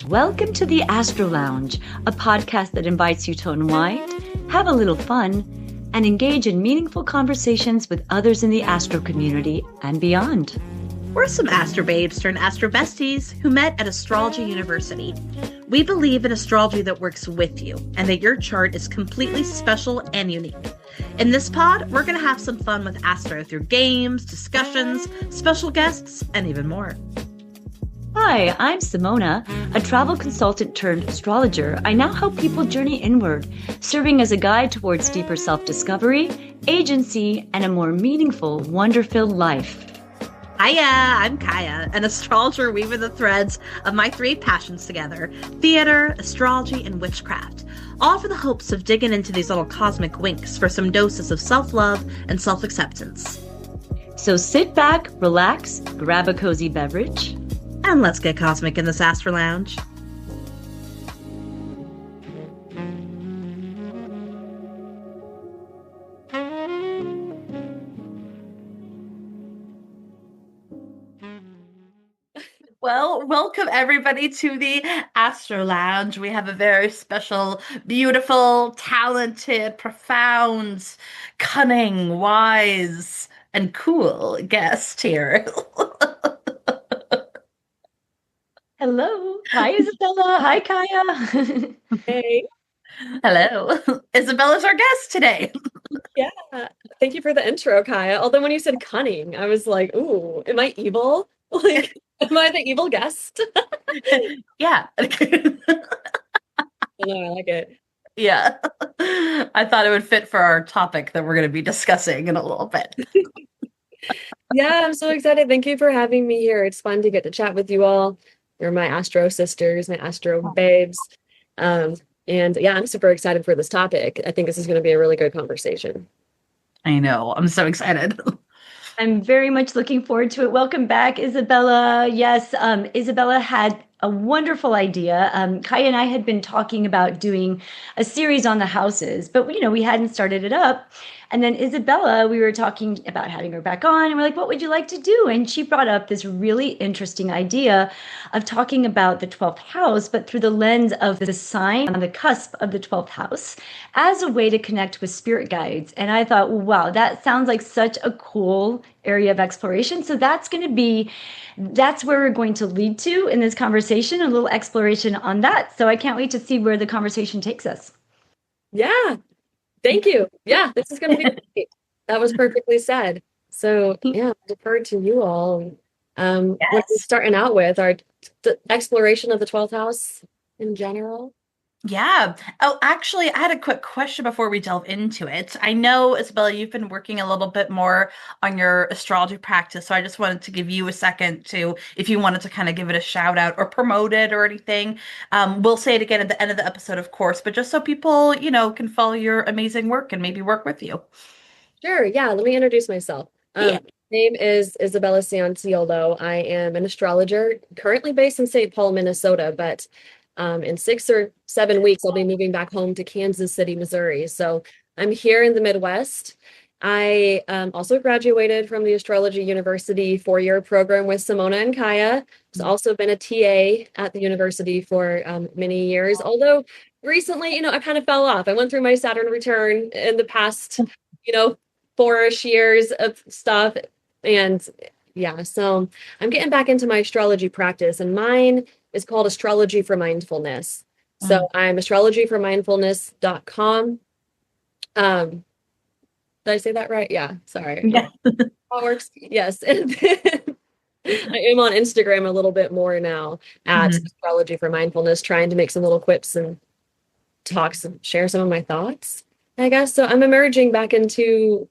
Welcome to the Astro Lounge, a podcast that invites you to unwind, have a little fun, and engage in meaningful conversations with others in the astro community and beyond. We're some astro babes turned astro besties who met at Astrology University. We believe in astrology that works with you and that your chart is completely special and unique. In this pod, we're going to have some fun with astro through games, discussions, special guests, and even more. Hi, I'm Simona, a travel consultant turned astrologer. I now help people journey inward, serving as a guide towards deeper self-discovery, agency, and a more meaningful, wonder-filled life. Hiya, I'm Kaia, an astrologer weaving the threads of my three passions together: theater, astrology, and witchcraft, all for the hopes of digging into these little cosmic winks for some doses of self-love and self-acceptance. So sit back, relax, grab a cozy beverage, and let's get cosmic in this Astro Lounge. Well, welcome everybody to the Astro Lounge. We have a very special, beautiful, talented, profound, cunning, wise, and cool guest here. Hello. Hi, Isabella. Hi, Kaia. Hey. Hello. Isabella's our guest today. Yeah. Thank you for the intro, Kaia. Although when you said cunning, I was like, ooh, am I evil? Like, am I the evil guest? Yeah. I like it. Yeah. I thought it would fit for our topic that we're going to be discussing in a little bit. Yeah, I'm so excited. Thank you for having me here. It's fun to get to chat with you all. You're my Astro sisters, my Astro babes. And yeah, I'm super excited for this topic. I think this is going to be a really good conversation. I know. I'm so excited. I'm very much looking forward to it. Welcome back, Isabella. Yes, Isabella had a wonderful idea. Kaia and I had been talking about doing a series on the houses, but we hadn't started it up. And then Isabella, we were talking about having her back on, and we're like, what would you like to do? And she brought up this really interesting idea of talking about the 12th house, but through the lens of the sign on the cusp of the 12th house as a way to connect with spirit guides. And I thought, wow, that sounds like such a cool area of exploration. So that's where we're going to lead to in this conversation, a little exploration on that. So I can't wait to see where the conversation takes us. Yeah. Thank you. Yeah, this is going to be great. That was perfectly said. So yeah, I'll defer to you all. What we're starting out with our exploration of the 12th house in general. Yeah. Oh, actually, I had a quick question before we delve into it. I know, Isabella, you've been working a little bit more on your astrology practice, so I just wanted to give you a second to, if you wanted to kind of give it a shout out or promote it or anything. We'll say it again at the end of the episode, of course, but just so people, can follow your amazing work and maybe work with you. Sure. Yeah. Let me introduce myself. My name is Isabella Cianciolo. I am an astrologer currently based in St. Paul, Minnesota, but in 6 or 7 weeks, I'll be moving back home to Kansas City, Missouri. So I'm here in the Midwest. I also graduated from the Astrology University 4-year program with Simona and Kaia. I've also been a TA at the university for many years, although recently, I kind of fell off. I went through my Saturn return in the past, 4-ish years of stuff. And yeah, so I'm getting back into my astrology practice, and mine is called Astrology for Mindfulness. So I'm astrologyformindfulness.com. Did I say that right? Yeah, sorry. Yeah. How it works? Yes. And then I am on Instagram a little bit more now at Astrology for Mindfulness, trying to make some little quips and talks and share some of my thoughts, I guess. So I'm emerging back into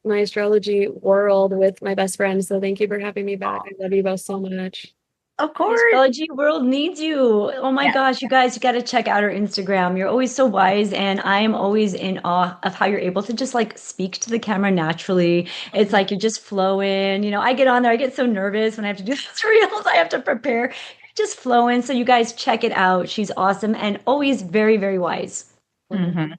my astrology world with my best friend. So thank you for having me back. I love you both so much. Of course. The astrology world needs you. Oh my gosh, you guys, you got to check out her Instagram. You're always so wise, and I am always in awe of how you're able to just speak to the camera naturally. It's like you're just flowing. I get on there, I get so nervous when I have to do these reels. I have to prepare. You're just flowing. So you guys check it out. She's awesome and always very, very wise. Mm-hmm.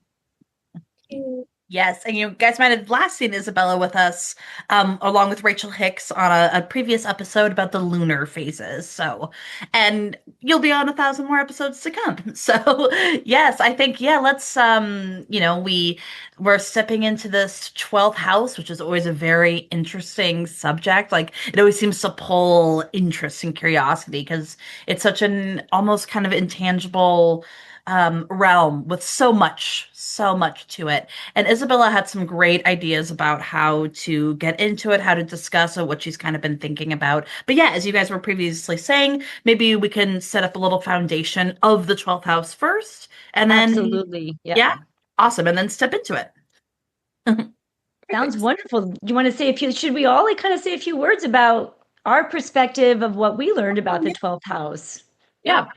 Yes, and you guys might have last seen Isabella with us, along with Rachel Hicks on a previous episode about the lunar phases. So, and you'll be on 1,000 more episodes to come. So, yes, I think let's we're stepping into this 12th house, which is always a very interesting subject. Like it always seems to pull interest and curiosity because it's such an almost kind of intangible realm with so much to it. And Isabella had some great ideas about how to get into it, how to discuss it, what she's kind of been thinking about. But yeah, as you guys were previously saying, maybe we can set up a little foundation of the 12th house first, and then, Absolutely. Yeah. yeah, awesome. And then step into it. Sounds wonderful. You want to say a few, should we all like kind of say a few words about our perspective of what we learned about the 12th house? Yeah.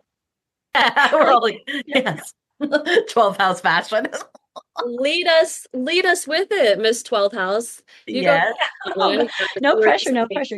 We're all like, yes. 12th house fashion. Lead us with it, Miss 12th House. You go. Yes. No pressure, no pressure.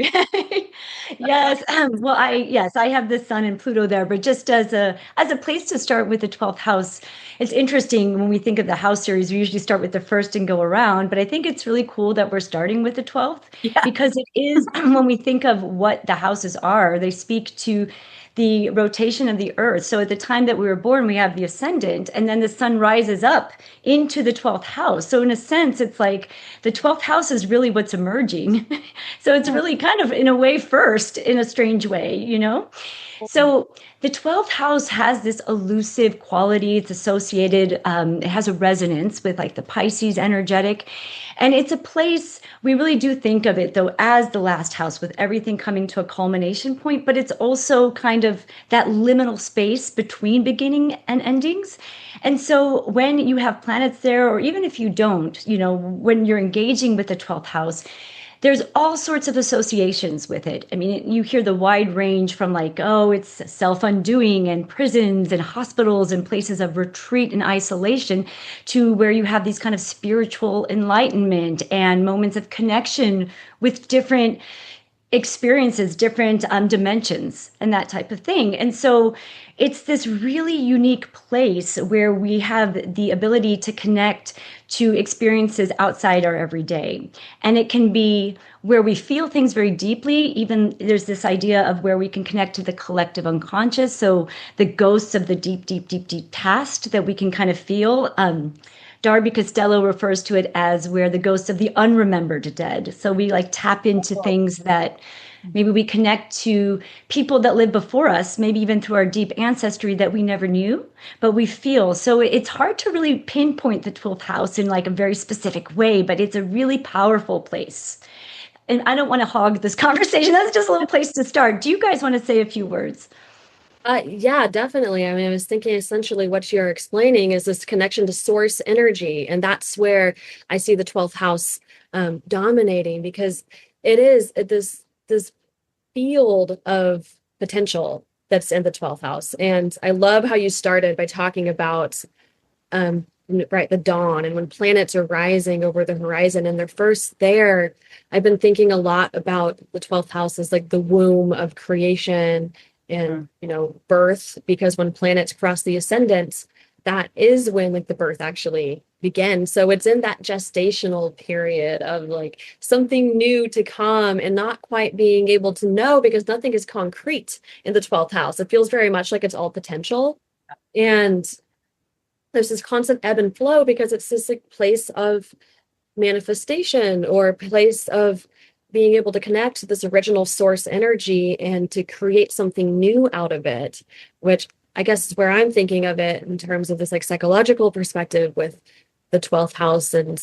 Yes. Well, I have the sun and Pluto there, but just as a place to start with the 12th house, it's interesting when we think of the house series, we usually start with the first and go around, but I think it's really cool that we're starting with the 12th Yeah. because it is when we think of what the houses are, they speak to the rotation of the earth. So at the time that we were born, we have the ascendant, and then the sun rises up into the 12th house. So in a sense, it's like the 12th house is really what's emerging. So it's really kind of in a way first in a strange way, you know? So the 12th house has this elusive quality. It's associated, it has a resonance with like the Pisces energetic. And it's a place, we really do think of it though as the last house with everything coming to a culmination point, but it's also kind of that liminal space between beginning and endings. And so when you have planets there, or even if you don't, you know, when you're engaging with the 12th house, there's all sorts of associations with it. I mean, you hear the wide range from like, oh, it's self-undoing and prisons and hospitals and places of retreat and isolation to where you have these kind of spiritual enlightenment and moments of connection with different experiences, different dimensions, and that type of thing. And so it's this really unique place where we have the ability to connect to experiences outside our everyday. And it can be where we feel things very deeply. Even there's this idea of where we can connect to the collective unconscious. So the ghosts of the deep past that we can kind of feel. Darby Costello refers to it as where the ghosts of the unremembered dead. So we like tap into things that maybe we connect to people that lived before us, maybe even through our deep ancestry that we never knew, but we feel. So it's hard to really pinpoint the 12th house in like a very specific way, but it's a really powerful place. And I don't want to hog this conversation. That's just a little place to start. Do you guys want to say a few words? Yeah, definitely. I mean, I was thinking essentially what you're explaining is this connection to source energy. And that's where I see the 12th house dominating because it is this field of potential that's in the 12th house. And I love how you started by talking about right, the dawn and when planets are rising over the horizon and they're first there. I've been thinking a lot about the 12th house as like the womb of creation and birth, because when planets cross the ascendant, that is when like the birth actually begins. So it's in that gestational period of like something new to come and not quite being able to know because nothing is concrete in the 12th house. It feels very much like it's all potential. And there's this constant ebb and flow because it's this like place of manifestation or a place of being able to connect to this original source energy and to create something new out of it, which I guess is where I'm thinking of it in terms of this like psychological perspective with the 12th house and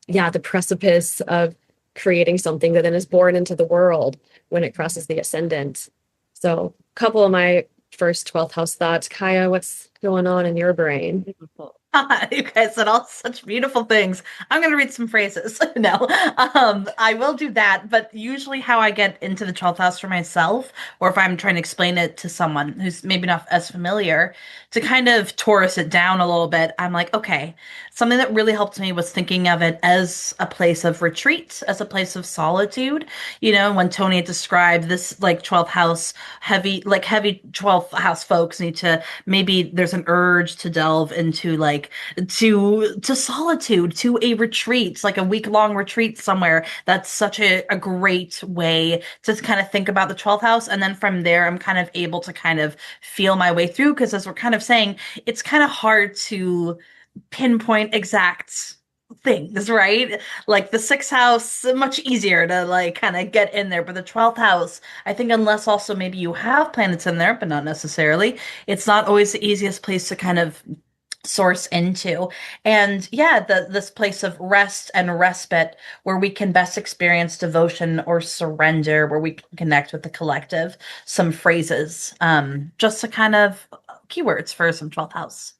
the precipice of creating something that then is born into the world when it crosses the ascendant. So a couple of my first 12th house thoughts. Kaia, what's going on in your brain? You guys said all such beautiful things. I'm going to read some phrases. No, I will do that. But usually, how I get into the 12th house for myself, or if I'm trying to explain it to someone who's maybe not as familiar, to kind of Taurus it down a little bit, I'm like, okay, something that really helped me was thinking of it as a place of retreat, as a place of solitude. You know, when Tony had described this like 12th house heavy 12th house folks need to maybe there's an urge to delve into like like to solitude, to a retreat, like a week-long retreat somewhere. That's such a great way to kind of think about the 12th house. And then from there, I'm kind of able to kind of feel my way through, because as we're kind of saying, it's kind of hard to pinpoint exact things, right? Like the sixth house, much easier to like kind of get in there, but the 12th house, I think unless also maybe you have planets in there, but not necessarily, it's not always the easiest place to kind of source into. And yeah, this place of rest and respite where we can best experience devotion or surrender, where we can connect with the collective, some phrases, just to kind of keywords for some 12th house.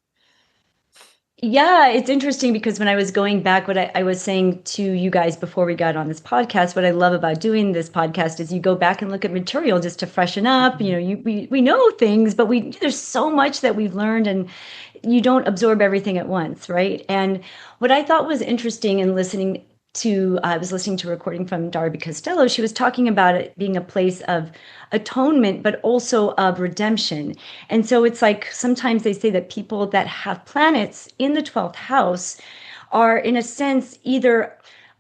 Yeah, it's interesting because when I was going back, what I was saying to you guys before we got on this podcast, what I love about doing this podcast is you go back and look at material just to freshen up. You know, we know things, but there's so much that we've learned, and you don't absorb everything at once, right? And what I thought was interesting in listening to, I was listening to a recording from Darby Costello. She was talking about it being a place of atonement, but also of redemption. And so it's like sometimes they say that people that have planets in the 12th house are, in a sense, either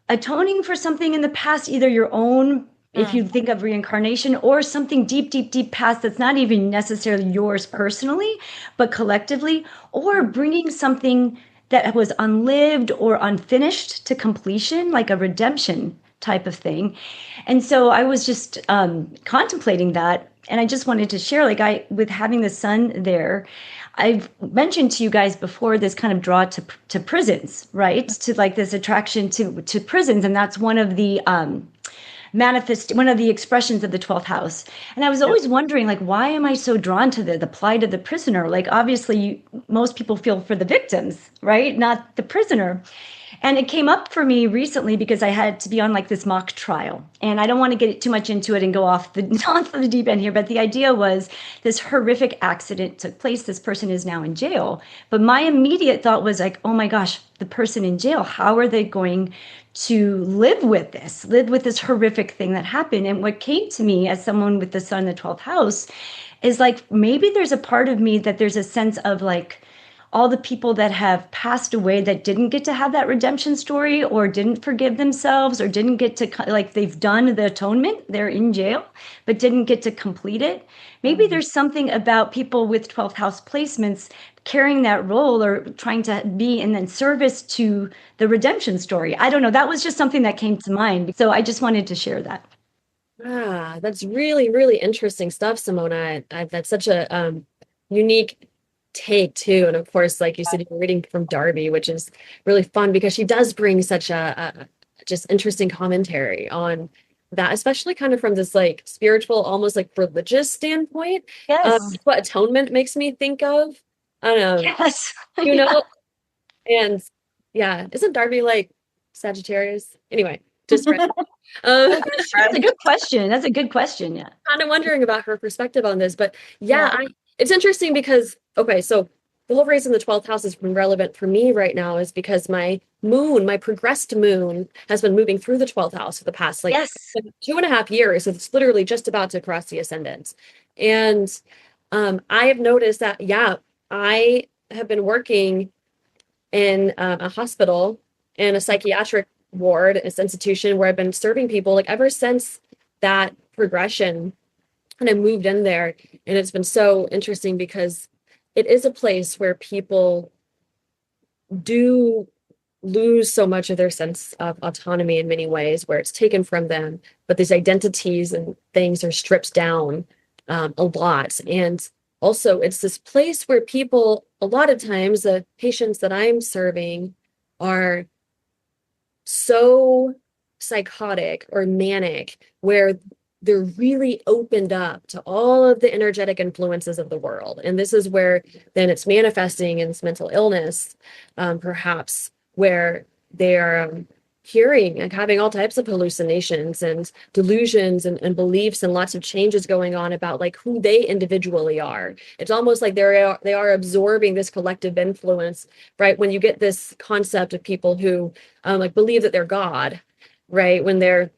atoning for something in the past, either your own, if you think of reincarnation, or something deep, deep, deep past that's not even necessarily yours personally, but collectively, or bringing something that was unlived or unfinished to completion, like a redemption type of thing. And so I was just contemplating that, and I just wanted to share, like with having the sun there, I've mentioned to you guys before this kind of draw to prisons, right? To like this attraction to prisons, and that's one of the one of the expressions of the 12th house. And I was always wondering, like, why am I so drawn to the plight of the prisoner? Like, obviously, most people feel for the victims, right? Not the prisoner. And it came up for me recently because I had to be on like this mock trial. And I don't want to get too much into it and go off the deep end here, but the idea was this horrific accident took place. This person is now in jail. But my immediate thought was like, oh my gosh, the person in jail, how are they going to live with this horrific thing that happened? And what came to me as someone with the sun in the 12th house is like, maybe there's a part of me that there's a sense of like, all the people that have passed away that didn't get to have that redemption story, or didn't forgive themselves, or didn't get to, like, they've done the atonement, they're in jail, but didn't get to complete it. Maybe there's something about people with 12th house placements carrying that role, or trying to be in then service to the redemption story. I don't know. That was just something that came to mind. So I just wanted to share that. Ah, that's really, really interesting stuff, Simona. That's such a unique take too. And of course, like you said, you're reading from Darby, which is really fun because she does bring such a just interesting commentary on that, especially kind of from this like spiritual, almost like religious standpoint. Yes. What atonement makes me think of. Yes. You know, and yeah, isn't Darby like Sagittarius? Anyway, just That's a good question. That's a good question. Yeah. kind of wondering about her perspective on this, but it's interesting because, okay, so the whole reason the 12th house has been relevant for me right now is because my progressed moon has been moving through the 12th house for the past like 2.5 years. So it's literally just about to cross the ascendant. And I have noticed that, I have been working in a hospital, in a psychiatric ward, this institution where I've been serving people like ever since that progression. And I moved in there, and it's been so interesting because it is a place where people do lose so much of their sense of autonomy in many ways, where it's taken from them, but these identities and things are stripped down a lot. And also it's this place where people, a lot of times the patients that I'm serving are so psychotic or manic, where they're really opened up to all of the energetic influences of the world. And this is where then it's manifesting in this mental illness, perhaps, where they're hearing and having all types of hallucinations and delusions and beliefs, and lots of changes going on about like who they individually are. It's almost like they are absorbing this collective influence, right? When you get this concept of people who like believe that they're God, right? When they're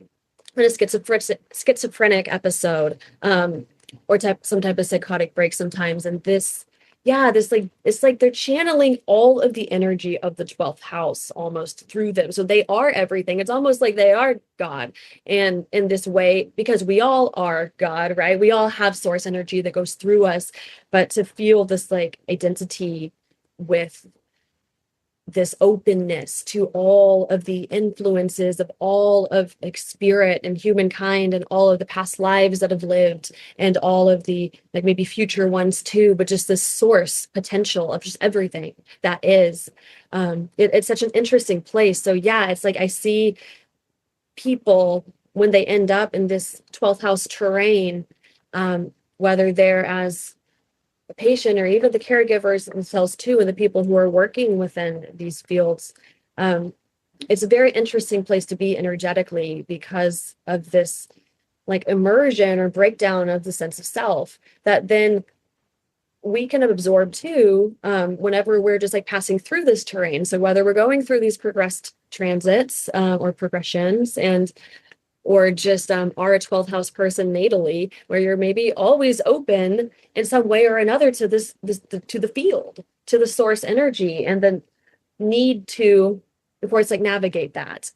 in a schizophrenic episode, or some type of psychotic break sometimes. And this yeah, this like it's like they're channeling all of the energy of the 12th house almost through them. So they are everything. It's almost like they are God. And in this way, because we all are God, right? We all have source energy that goes through us, but to feel this like identity with this openness to all of the influences of all of like spirit and humankind and all of the past lives that have lived and all of the like maybe future ones too, but just this source potential of just everything that is. It's such an interesting place. So yeah, it's like I see people when they end up in this 12th house terrain, whether they're as the patient or even the caregivers themselves too, and the people who are working within these fields. It's a very interesting place to be energetically because of this like immersion or breakdown of the sense of self that then we can absorb too whenever we're just like passing through this terrain. So whether we're going through these progressed transits or progressions and or just are a 12th house person natally, where you're maybe always open in some way or another to to the field, to the source energy, and then need to, of course, like navigate that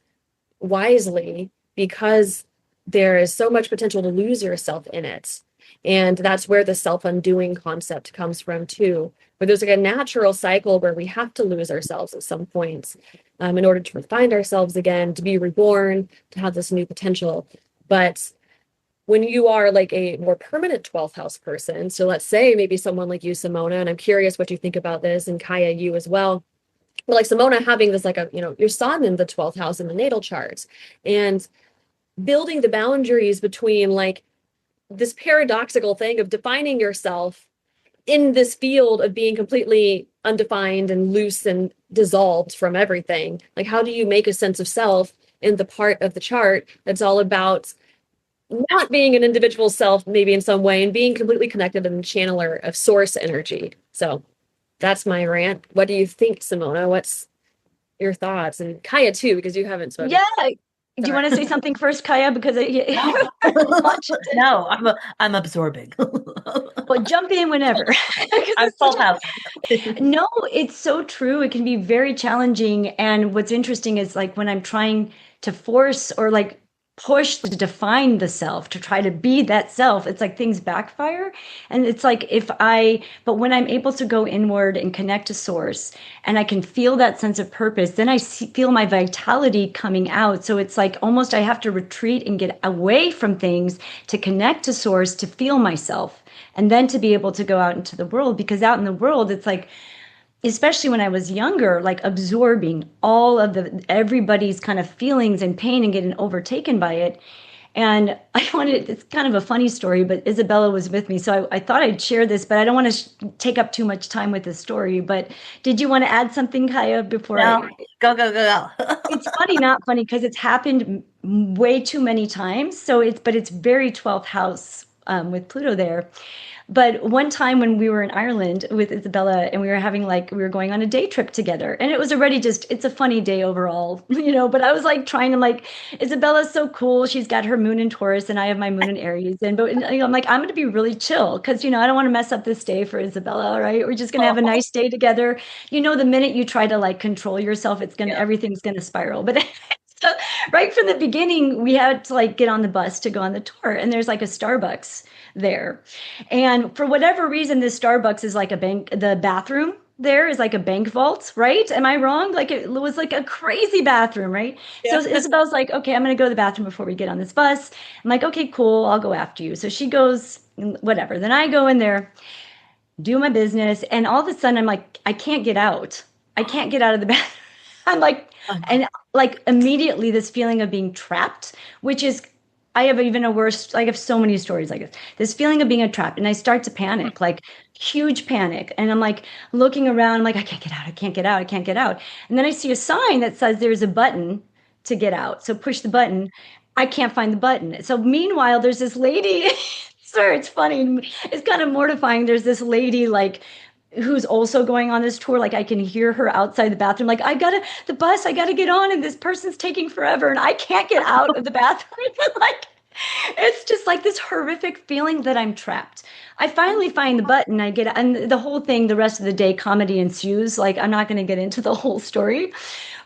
wisely because there is so much potential to lose yourself in it. And that's where the self-undoing concept comes from too, where there's like a natural cycle where we have to lose ourselves at some point in order to find ourselves again, to be reborn, to have this new potential. But when you are like a more permanent 12th house person, so let's say maybe someone like you, Simona, and I'm curious what you think about this, and Kaia, you as well. But like Simona having this like a, your sun in the 12th house in the natal chart and building the boundaries between like this paradoxical thing of defining yourself in this field of being completely undefined and loose and dissolved from everything. Like, how do you make a sense of self in the part of the chart that's all about not being an individual self, maybe in some way, and being completely connected and a channeler of source energy? So that's my rant. What do you think, Simona? What's your thoughts? And Kaia, too, because you haven't spoken. Yeah. Do you want to say something first, Kaia? Because No, I'm absorbing. well, jump in whenever. I'm full house. No, it's so true. It can be very challenging. And what's interesting is like when I'm trying to force or like push to define the self, to try to be that self, it's like things backfire. And it's like but when I'm able to go inward and connect to source and I can feel that sense of purpose, then feel my vitality coming out. So it's like almost I have to retreat and get away from things to connect to source, to feel myself. And then to be able to go out into the world, because out in the world, it's like, especially when I was younger, like absorbing all of everybody's kind of feelings and pain and getting overtaken by it. And it's kind of a funny story, but Isabella was with me. So I thought I'd share this, but I don't want to take up too much time with this story. But did you want to add something, Kaia, before No, go. It's funny, not funny, because it's happened way too many times. But it's very 12th house with Pluto there. But one time when we were in Ireland with Isabella and we were going on a day trip together, and it was already it's a funny day overall, but I was like trying to like, Isabella's so cool. She's got her moon in Taurus and I have my moon in Aries. I'm like, I'm going to be really chill because, I don't want to mess up this day for Isabella, right? We're just going to have a nice day together. The minute you try to like control yourself, everything's going to spiral. But so right from the beginning, we had to like get on the bus to go on the tour, and there's like a Starbucks there. And for whatever reason, this Starbucks is like a bank. The bathroom there is like a bank vault, right? Am I wrong? Like it was like a crazy bathroom, right? Yeah. So Isabel's like, okay, I'm going to go to the bathroom before we get on this bus. I'm like, okay, cool. I'll go after you. So she goes, whatever. Then I go in there, do my business. And all of a sudden I'm like, I can't get out. I can't get out of the bathroom. I'm like, and like immediately this feeling of being trapped, which is, I have even a worse, I have so many stories like this feeling of being trapped. And I start to panic, like huge panic. And I'm like looking around, I'm like, I can't get out. I can't get out. I can't get out. And then I see a sign that says there's a button to get out. So push the button. I can't find the button. So meanwhile, there's this lady, sorry, it's funny. It's kind of mortifying. There's this lady like, who's also going on this tour. Like I can hear her outside the bathroom. Like I gotta get on and this person's taking forever and I can't get out of the bathroom. Like It's just like this horrific feeling that I'm trapped. I finally find the button, I get, and the whole thing, the rest of the day, comedy ensues. Like, I'm not going to get into the whole story,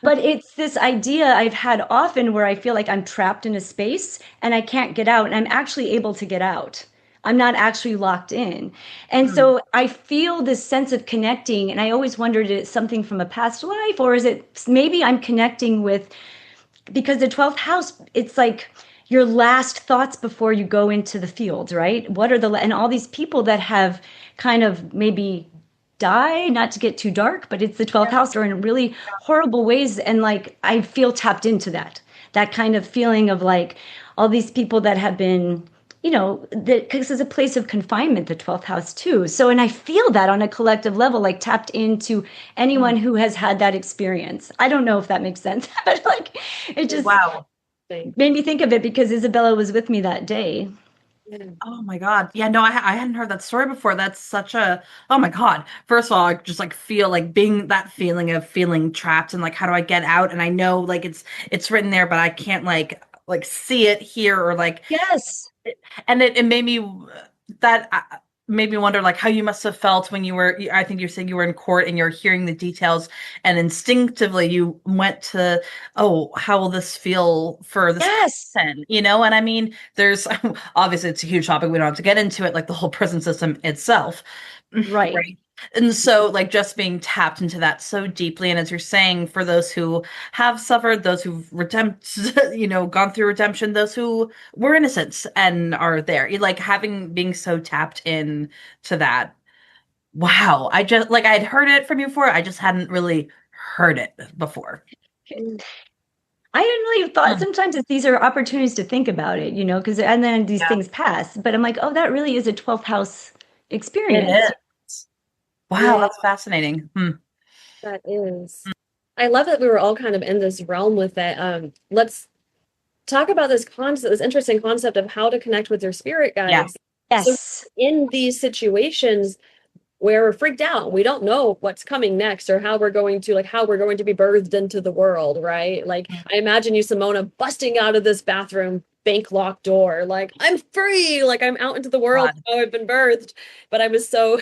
but it's this idea I've had often where I feel like I'm trapped in a space and I can't get out, and I'm actually able to get out. I'm not actually locked in. And Hmm. so I feel this sense of connecting, and I always wondered, is it something from a past life, or is it maybe I'm connecting with, because the 12th house, it's like your last thoughts before you go into the field, right? What are the, and all these people that have kind of maybe die, not to get too dark, but it's the 12th house, or in really horrible ways. And like, I feel tapped into that kind of feeling of like all these people that have been, because it's a place of confinement, the 12th house too. So, and I feel that on a collective level, like tapped into anyone who has had that experience. I don't know if that makes sense, but like, it just Wow. made me think of it because Isabella was with me that day. Oh my God. Yeah, no, I hadn't heard that story before. That's such a, oh my God. First of all, I just like feel like being that feeling of feeling trapped and like, how do I get out? And I know like it's written there, but I can't like see it here or like, Yes. and it made me that made me wonder like how you must have felt when you were, I think you said you were in court and you're hearing the details and instinctively you went to, oh, how will this feel for this Yes. person, and I mean there's obviously it's a huge topic, we don't have to get into it, like the whole prison system itself. Right. Right. And so, like, just being tapped into that so deeply. And as you're saying, for those who have suffered, those who've gone through redemption, those who were innocent and are there, like being so tapped in to that. Wow. I just, like, I'd heard it from you before. I just hadn't really heard it before. I hadn't really thought, sometimes these are opportunities to think about it, because, and then these Yeah, things pass. But I'm like, oh, that really is a 12th house it experience. is. Wow. Yeah, That's fascinating. Hmm. that is. I love that we were all kind of in this realm with it. Let's talk about this concept, this interesting concept of how to connect with your spirit Yeah. guides. So Yes. in these situations where we're freaked out, we don't know what's coming next or how we're going to be birthed into the world, right? Like I imagine you, Simona, busting out of this bathroom bank locked door, like I'm free, like I'm out into the world. God. Oh, I've been birthed. But I was so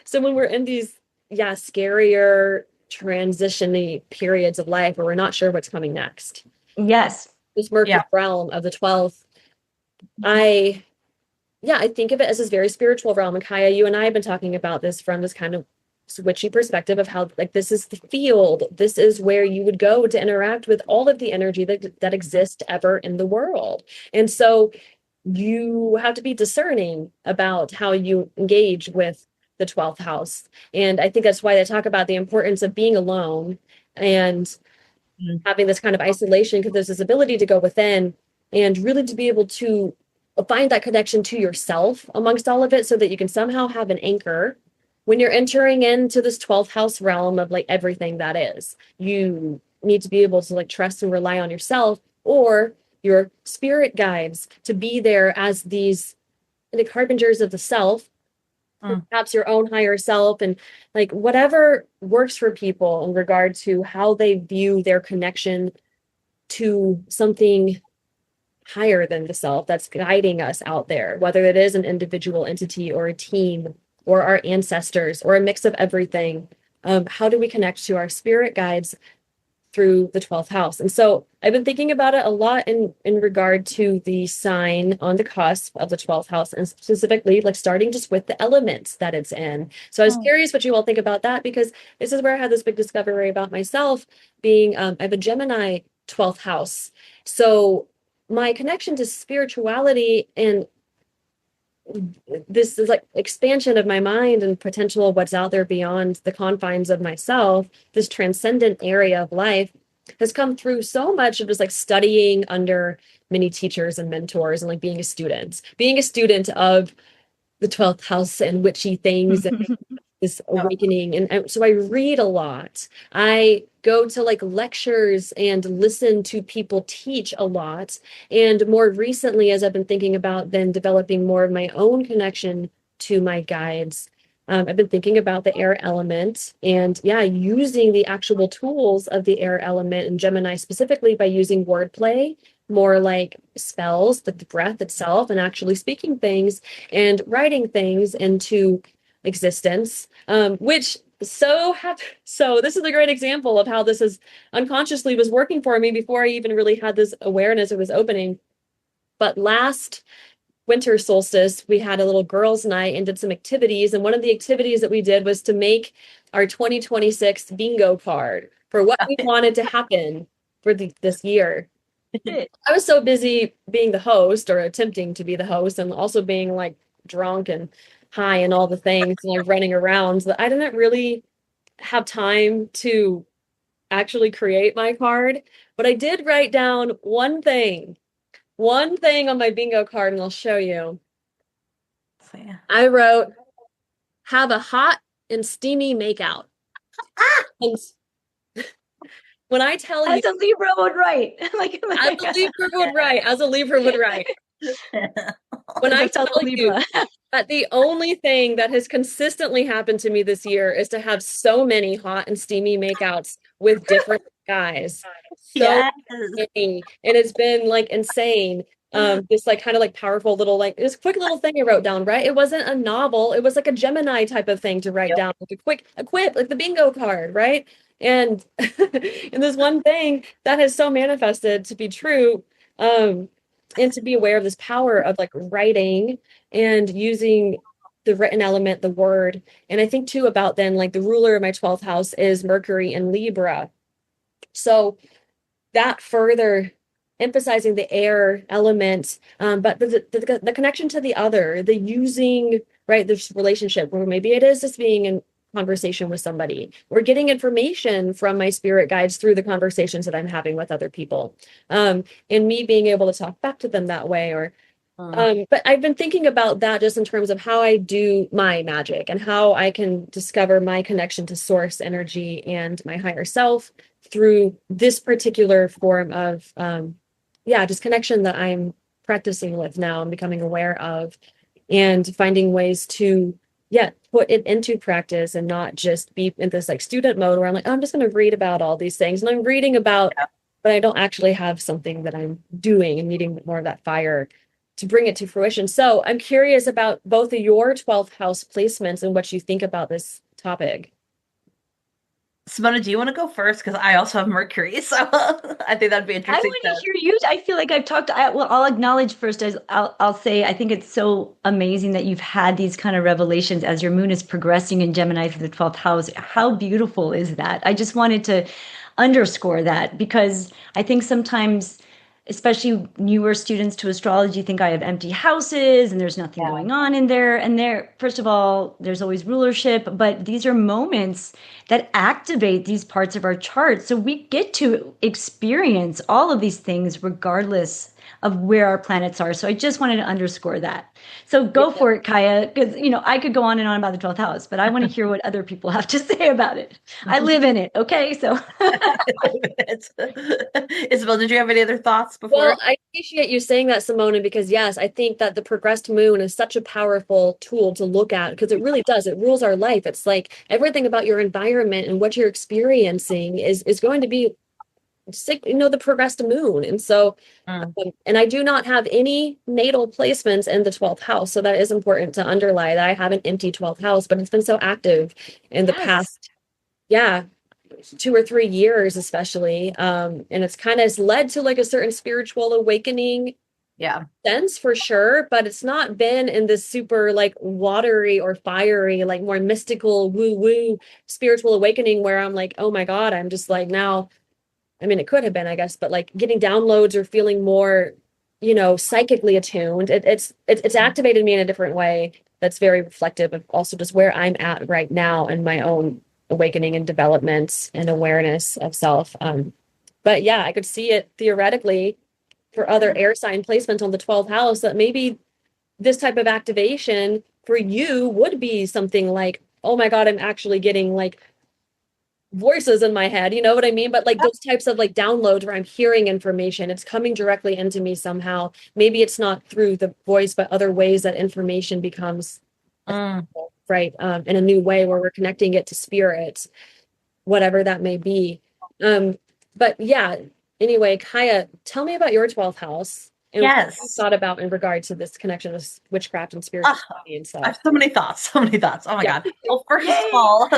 so when we're in these, yeah, scarier transitiony periods of life where we're not sure what's coming next, Yes. this murky Yeah. realm of the 12th, I yeah, I think of it as this very spiritual realm. And Kaia, you and I have been talking about this from this kind of switchy perspective of how like this is the field. This is where you would go to interact with all of the energy that exists ever in the world. And so you have to be discerning about how you engage with the 12th house. And I think that's why they talk about the importance of being alone and Mhm. having this kind of isolation, because there's this ability to go within and really to be able to find that connection to yourself amongst all of it so that you can somehow have an anchor when you're entering into this 12th house realm of like everything that is. You need to be able to like trust and rely on yourself or your spirit guides to be there as these like harbingers of the self, Mm. perhaps your own higher self, and like whatever works for people in regard to how they view their connection to something higher than the self that's guiding us out there, whether it is an individual entity or a team or our ancestors or a mix of everything. How do we connect to our spirit guides through the 12th house? And so I've been thinking about it a lot in regard to the sign on the cusp of the 12th house, and specifically like starting just with the elements that it's in. So I was curious what you all think about that, because this is where I had this big discovery about myself being I have a Gemini 12th house. So my connection to spirituality and this is like expansion of my mind and potential of what's out there beyond the confines of myself, this transcendent area of life has come through so much of just like studying under many teachers and mentors and like being a student of the 12th house and witchy things, this awakening. And so I read a lot. I go to like lectures and listen to people teach a lot. And more recently, as I've been thinking about then developing more of my own connection to my guides, I've been thinking about the air element and yeah, using the actual tools of the air element and Gemini specifically by using wordplay more like spells, the breath itself, and actually speaking things and writing things into existence, which so this is a great example of how this is unconsciously was working for me before I even really had this awareness it was opening. But last winter solstice, we had a little girls' night and did some activities. And one of the activities that we did was to make our 2026 bingo card for what we wanted to happen for this year. I was so busy being the host or attempting to be the host and also being like drunk and high and all the things and like running around that I didn't really have time to actually create my card. But I did write down one thing on my bingo card, and I'll show you. So, yeah. I wrote, have a hot and steamy makeout. And when I tell you, As a Libra would write. Like, as a Libra would write, as a Libra would write. When I tell you that the only thing that has consistently happened to me this year is to have so many hot and steamy makeouts with different guys. So many. And it's been like insane. This like kind of like powerful little like this quick little thing I wrote down, right? It wasn't a novel, it was like a Gemini type of thing to write down, like a quip, like the bingo card, right? And and this one thing that has so manifested to be true, and to be aware of this power of like writing and using the written element, the word. And I think too about then like the ruler of my 12th house is Mercury in Libra. So that further emphasizing the air element, but the connection to the other, the using, right, this relationship where maybe it is just being in conversation with somebody. We're getting information from my spirit guides through the conversations that I'm having with other people. And me being able to talk back to them that way or but I've been thinking about that just in terms of how I do my magic and how I can discover my connection to source energy and my higher self through this particular form of just connection that I'm practicing with now and becoming aware of and finding ways to put it into practice and not just be in this like student mode where I'm like, oh, I'm just going to read about all these things and I'm reading about, but I don't actually have something that I'm doing and needing more of that fire to bring it to fruition. So I'm curious about both of your 12th house placements and what you think about this topic. Simona, do you want to go first? Because I also have Mercury, so I think that'd be interesting. I want to hear you. I feel like I've talked. I'll acknowledge first. As I'll say, I think it's so amazing that you've had these kind of revelations as your moon is progressing in Gemini through the 12th house. How beautiful is that? I just wanted to underscore that because I think sometimes, especially newer students to astrology, think I have empty houses and there's nothing going on in there. And there, first of all, there's always rulership, but these are moments that activate these parts of our chart. So we get to experience all of these things regardless of where our planets are. So I just wanted to underscore that. So go for it, Kaia, because I could go on and on about the 12th house, but I want to hear what other people have to say about it. I live in it. Okay. So Isabel, did you have any other thoughts before? Well, I appreciate you saying that, Simona, because yes, I think that the progressed moon is such a powerful tool to look at because it really does. It rules our life. It's like everything about your environment and what you're experiencing is going to be the progressed moon. And so, and I do not have any natal placements in the 12th house. So that is important to underlie that I have an empty 12th house, but it's been so active in the past, 2 or 3 years, especially. And it's kind of led to like a certain spiritual awakening sense for sure, but it's not been in this super like watery or fiery, like more mystical woo-woo spiritual awakening where I'm like, oh my God, I'm just like now, I mean, it could have been, I guess, but like getting downloads or feeling more, psychically attuned. It's activated me in a different way that's very reflective of also just where I'm at right now in my own awakening and development and awareness of self. But yeah, I could see it theoretically for other air sign placements on the 12th house that maybe this type of activation for you would be something like, oh my God, I'm actually getting like voices in my head, you know what I mean? But like those types of like downloads where I'm hearing information, it's coming directly into me somehow. Maybe it's not through the voice, but other ways that information becomes right in a new way where we're connecting it to spirit, whatever that may be. But yeah, Anyway, Kaia, tell me about your 12th house and what you Yes. thought about in regard to this connection with witchcraft and Ah, spirituality and I stuff. have so many thoughts, so many thoughts. Oh my Yeah. God. Well, first of Yay! all,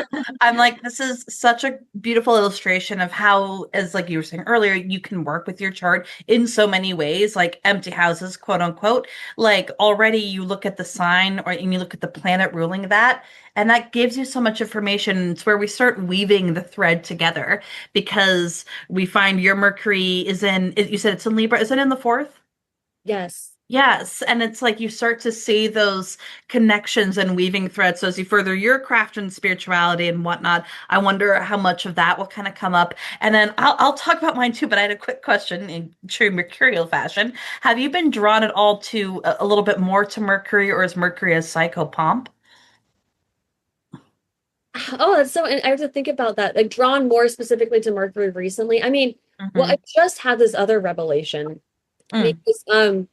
I'm like, this is such a beautiful illustration of how, as like you were saying earlier, you can work with your chart in so many ways, like empty houses, quote unquote. Like already you look at the sign or and you look at the planet ruling that, and that gives you so much information. It's where we start weaving the thread together because we find your Mercury is in, you said it's in Libra. Is it in the fourth? Yes. Yes, and it's like you start to see those connections and weaving threads. So as you further your craft and spirituality and whatnot, I wonder how much of that will kind of come up. And then I'll talk about mine too, but I had a quick question in true mercurial fashion. Have you been drawn at all to a little bit more to Mercury, or is Mercury a psychopomp? Oh, that's so, and I have to think about that. Like drawn more specifically to Mercury recently. I mean, well, I Hmm. just had this other revelation Mm. because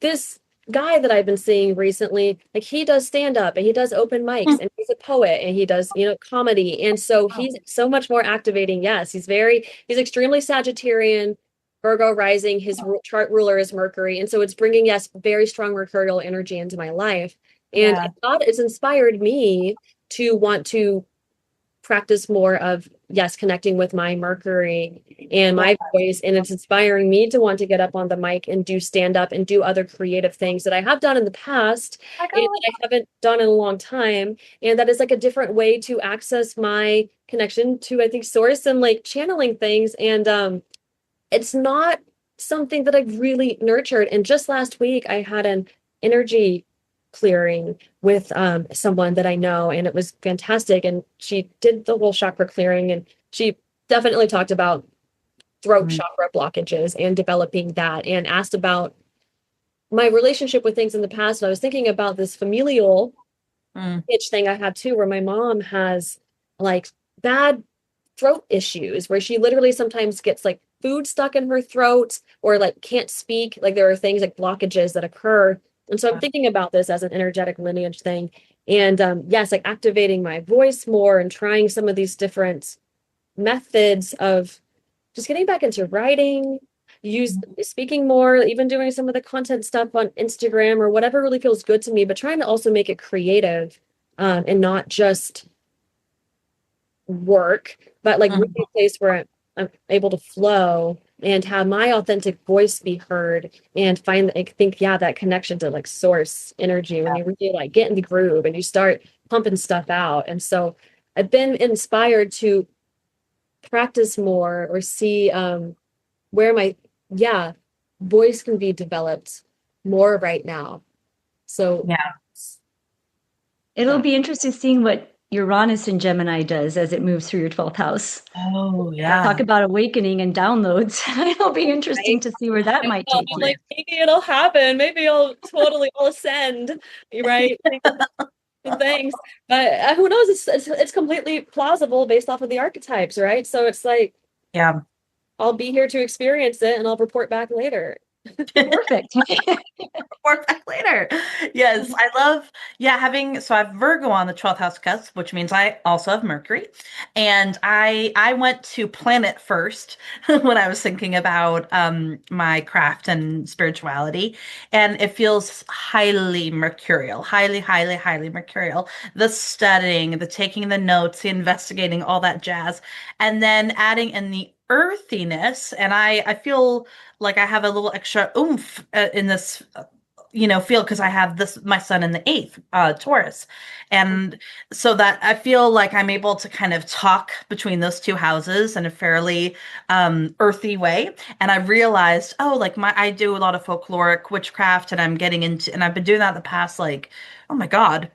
this guy that I've been seeing recently, like he does stand up and he does open mics Mm. and he's a poet and he does, comedy. And so Oh, he's so much more activating. Yes, he's extremely Sagittarian, Virgo rising. His chart ruler is Mercury. And so it's bringing, yes, very strong mercurial energy into my life. And I yeah. thought it's inspired me to want to practice more of, yes, connecting with my Mercury and Yeah. my voice. And it's inspiring me to want to get up on the mic and do stand up and do other creative things that I have done in the past My and that I haven't done in a long time. And that is like a different way to access my connection to, I think, source and like channeling things. And it's not something that I've really nurtured. And just last week, I had an energy clearing with someone that I know, and it was fantastic. And she did the whole chakra clearing, and she definitely talked about throat God. chakra blockages and developing that, and asked about my relationship with things in the past. And I was thinking about this familial Mm. itch thing I had too, where my mom has like bad throat issues where she literally sometimes gets like food stuck in her throat or like can't speak. Like there are things like blockages that occur. And so I'm thinking about this as an energetic lineage thing. And yes, like activating my voice more and trying some of these different methods of just getting back into writing, use speaking more, even doing some of the content stuff on Instagram or whatever really feels good to me, but trying to also make it creative and not just work, but like really Mm. a place where I'm able to flow and have my authentic voice be heard and find, I think, yeah, that connection to like source energy when you really like get in the groove and you start pumping stuff out. And so I've been inspired to practice more or see where my, yeah, voice can be developed more right now. So, Yeah. It'll yeah. be interesting seeing what Uranus in Gemini does as it moves through your 12th house. Oh, Talk yeah. about awakening and downloads. It'll be Right? interesting to see where that I might know. take I'm you. like, maybe it'll happen. Maybe I'll ascend, right? And things. But who knows? It's completely plausible based off of the archetypes, right? So it's like Yeah. I'll be here to experience it and I'll report back later. Perfect. Report back later. Yes, I love, yeah, having, so I have Virgo on the 12th house cusp, which means I also have Mercury. And I went to planet first when I was thinking about my craft and spirituality. And it feels highly mercurial, highly, highly, highly mercurial. The studying, the taking the notes, the investigating, all that jazz. And then adding in the earthiness, and I feel like I have a little extra oomph in this field because I have this my son in the eighth Taurus, and so that I feel like I'm able to kind of talk between those two houses in a fairly earthy way. And I've realized, oh, like I do a lot of folkloric witchcraft, and I'm getting into, and I've been doing that the past like, oh my God,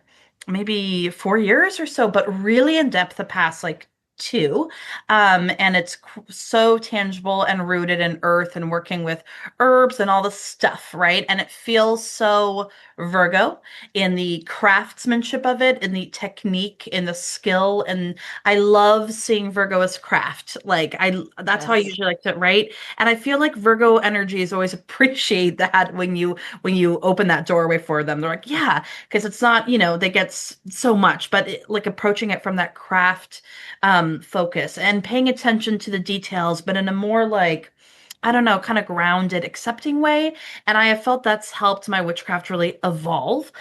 maybe 4 years or so, but really in depth the past like two. And it's so tangible and rooted in earth and working with herbs and all the stuff, right? And it feels so Virgo in the craftsmanship of it, in the technique, in the skill. And I love seeing Virgo as craft. Like that's how I Yes. usually like to write. And I feel like Virgo energies always appreciate that when you open that doorway for them. They're like, yeah, because it's not, they get so much, but like approaching it from that craft focus and paying attention to the details, but in a more like I don't know, kind of grounded, accepting way. And I have felt that's helped my witchcraft really evolve.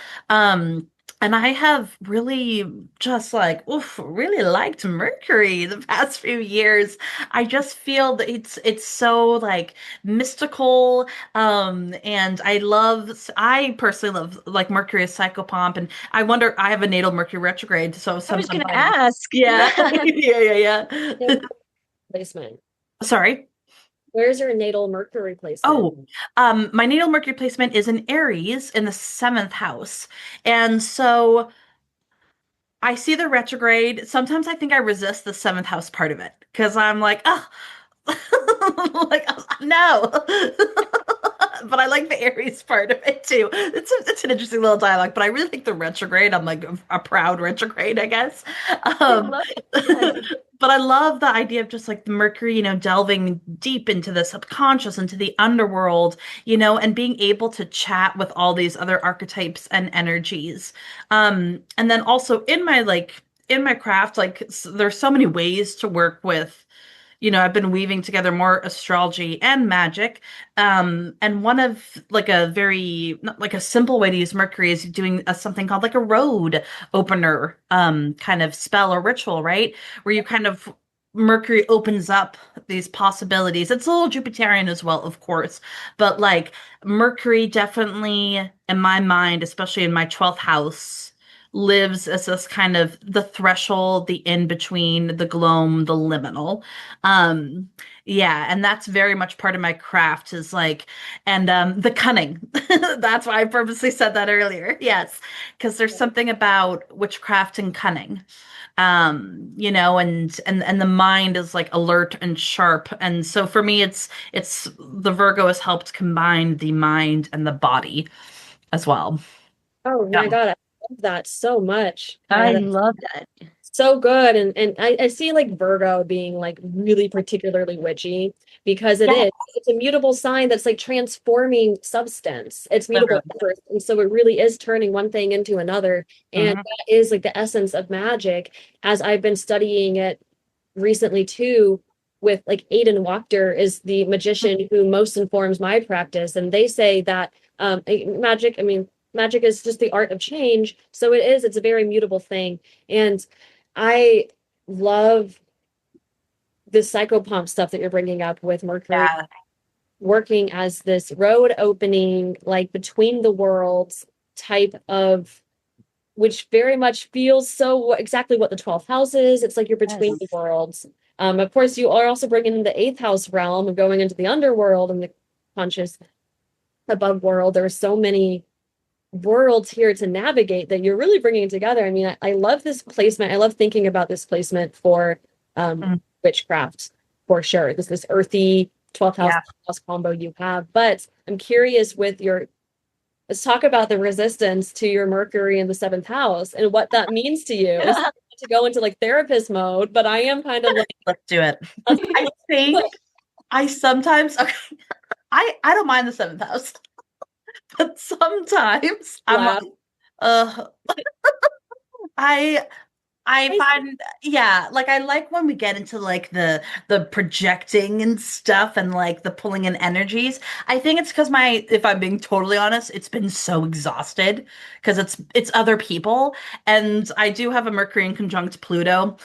And I have really just like, oof, really liked Mercury the past few years. I just feel that it's so like mystical. And I personally love like Mercury is psychopomp, and I wonder, I have a natal Mercury retrograde, so I was sometimes going to ask. yeah, yeah, yeah. Placement. Sorry. Where's your natal Mercury placement? Oh, my natal Mercury placement is in Aries in the seventh house. And so I see the retrograde. Sometimes I think I resist the seventh house part of it because I'm like, oh, like, no. But I like the Aries part of it too. It's an interesting little dialogue, but I really like the retrograde. I'm like a proud retrograde, I guess. I Um, love it. Yes. but I love the idea of just like the Mercury, delving deep into the subconscious, into the underworld, and being able to chat with all these other archetypes and energies. And then also in my craft, like there's so many ways to work with. I've been weaving together more astrology and magic. And one of like a very not like a simple way to use Mercury is doing something called like a road opener kind of spell or ritual, right? Where you kind of Mercury opens up these possibilities. It's a little Jupiterian as well, of course, but like Mercury definitely in my mind, especially in my 12th house, lives as this kind of the threshold, the in between, the gloam, the liminal. Um, yeah, and that's very much part of my craft is like, and the cunning. That's why I purposely said that earlier. Yes, because there's something about witchcraft and cunning. And the mind is like alert and sharp. And so for me, it's the Virgo has helped combine the mind and the body as well. Oh Yeah. my God, I love that so much. I Yeah, that's love that. so good. And I see like Virgo being like really particularly witchy because it Yeah, is. It's a mutable sign that's like transforming substance. It's mutable literally. earth. And so it really is turning one thing into another. And Mhm. that is like the essence of magic as I've been studying it recently too. With like Aidan Wachter is the magician who most informs my practice. And they say that magic, I mean, magic is just the art of change. So it's a very mutable thing. And I love the psychopomp stuff that you're bringing up with Mercury Yeah. working as this road opening, like between the worlds type of, which very much feels so exactly what the 12th house is. It's like you're between the Yes. worlds. Of course, you are also bringing in the eighth house realm and going into the underworld and the conscious above world. There are so many worlds here to navigate that you're really bringing together. I mean, I love this placement. I love thinking about this placement for Mm. witchcraft for sure. This earthy 12th Yeah. house combo you have. But I'm curious let's talk about the resistance to your Mercury in the seventh house and what that means to you. It's not to go into like therapist mode, but I am kind of like, Let's do it. I think I sometimes okay, I don't mind the seventh house, but sometimes I'm laugh. like, uh I I find, yeah, like I like when we get into like the projecting and stuff and like the pulling in energies. I think it's because if I'm being totally honest, it's been so exhausted because it's other people, and I do have a Mercury in conjunct Pluto,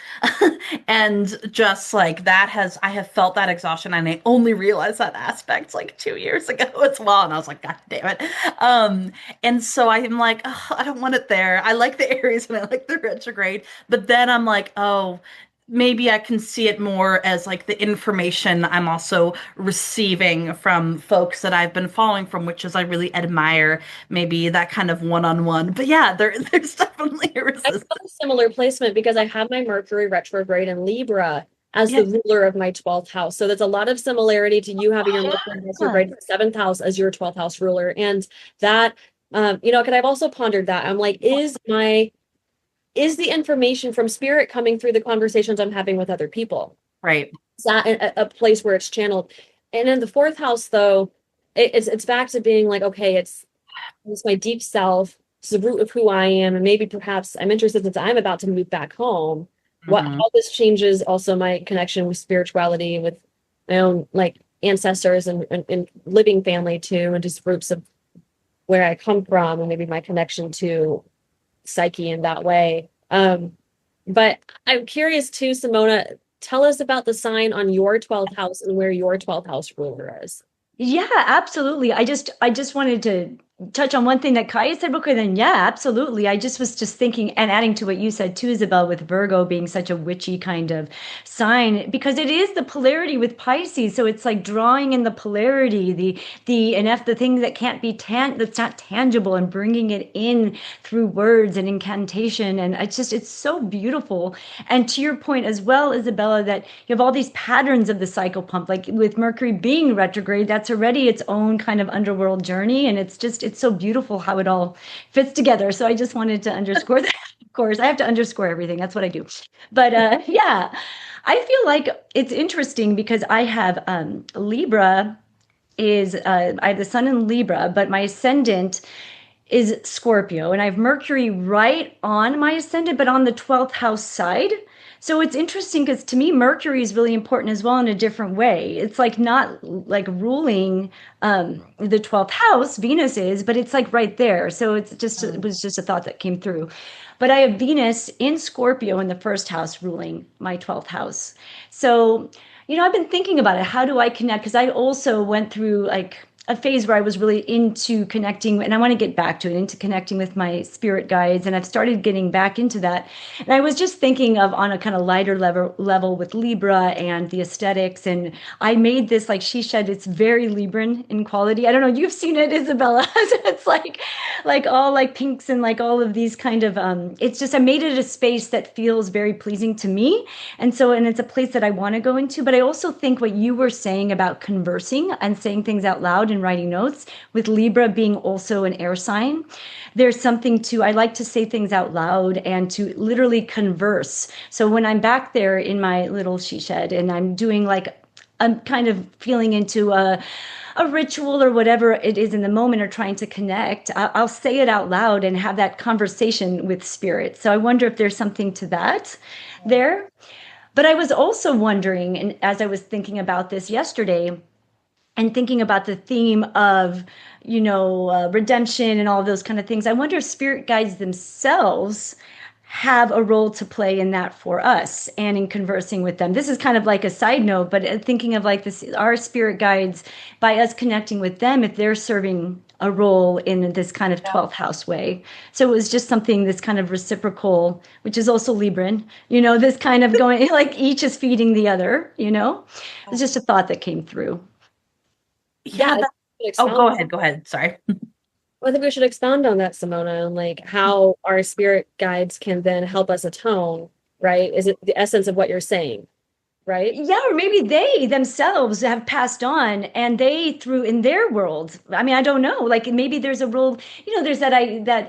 and just like I have felt that exhaustion, and I only realized that aspect like 2 years ago as well, and I was like, God damn it. Um, and so I'm like, oh, I don't want it there. I like the Aries and I like the retrograde. But then I'm like, oh, maybe I can see it more as like the information I'm also receiving from folks that I've been following from, which is I really admire maybe that kind of one-on-one. But yeah, there's definitely a I have resistance. a similar placement because I have my Mercury retrograde in Libra as Yeah. the ruler of my 12th house. So there's a lot of similarity to you having your Mercury retrograde in the seventh house as your 12th house ruler. And that, because I've also pondered that. I'm like, is the information from spirit coming through the conversations I'm having with other people? Right. Is that a place where it's channeled? And in the fourth house, though, it's back to being like, okay, it's my deep self. It's the root of who I am, and maybe perhaps I'm interested since I'm about to move back home. Mhm. How this changes also my connection with spirituality, with my own like ancestors and living family too, and just roots of where I come from and maybe my connection to psyche in that way. But I'm curious too, Simona, tell us about the sign on your 12th house and where your 12th house ruler is. Yeah, absolutely. I just wanted to touch on one thing that Kaia said real quick. Then, yeah, absolutely. I just was just thinking and adding to what you said too, Isabel, with Virgo being such a witchy kind of sign, because it is the polarity with Pisces. So it's like drawing in the polarity, the thing that can't be that's not tangible, and bringing it in through words and incantation. And it's so beautiful. And to your point as well, Isabella, that you have all these patterns of the cycle pump, like with Mercury being retrograde, that's already its own kind of underworld journey. And it's so beautiful how it all fits together. So I just wanted to underscore that. Of course, I have to underscore everything. That's what I do. But yeah, I feel like it's interesting because I have Libra I have the sun in Libra, but my ascendant is Scorpio, and I have Mercury right on my ascendant, but on the 12th house side. So it's interesting because to me, Mercury is really important as well in a different way. It's like not like ruling the 12th house, Venus is, but it's like right there. So it was just a thought that came through. But I have Venus in Scorpio in the first house ruling my 12th house. So, I've been thinking about it. How do I connect? Because I also went through like a phase where I was really into connecting, and I want to get back to it, into connecting with my spirit guides. And I've started getting back into that. And I was just thinking of on a kind of lighter level with Libra and the aesthetics. And I made this, like she said, it's very Libran in quality. I don't know, you've seen it, Isabella. It's like all like pinks and like all of these kind of, it's just, I made it a space that feels very pleasing to me. And it's a place that I want to go into. But I also think what you were saying about conversing and saying things out loud and writing notes, with Libra being also an air sign, there's something to, I like to say things out loud and to literally converse. So when I'm back there in my little she shed and I'm doing like, I'm kind of feeling into a ritual or whatever it is in the moment, or trying to connect, I'll say it out loud and have that conversation with spirit. So I wonder if there's something to that there. But I was also wondering, and as I was thinking about this yesterday, and thinking about the theme of, redemption and all of those kind of things, I wonder if spirit guides themselves have a role to play in that for us and in conversing with them. This is kind of like a side note, but thinking of like this, our spirit guides, by us connecting with them, if they're serving a role in this kind of 12th house way. So it was just something, this kind of reciprocal, which is also Libran, this kind of going, like each is feeding the other, It's just a thought that came through. Yeah. Go ahead. Sorry. Well, I think we should expound on that, Simona, and like how our spirit guides can then help us atone, right? Is it the essence of what you're saying, right? Yeah, or maybe they themselves have passed on and they through in their world. I mean, I don't know. Like maybe there's a role, there's that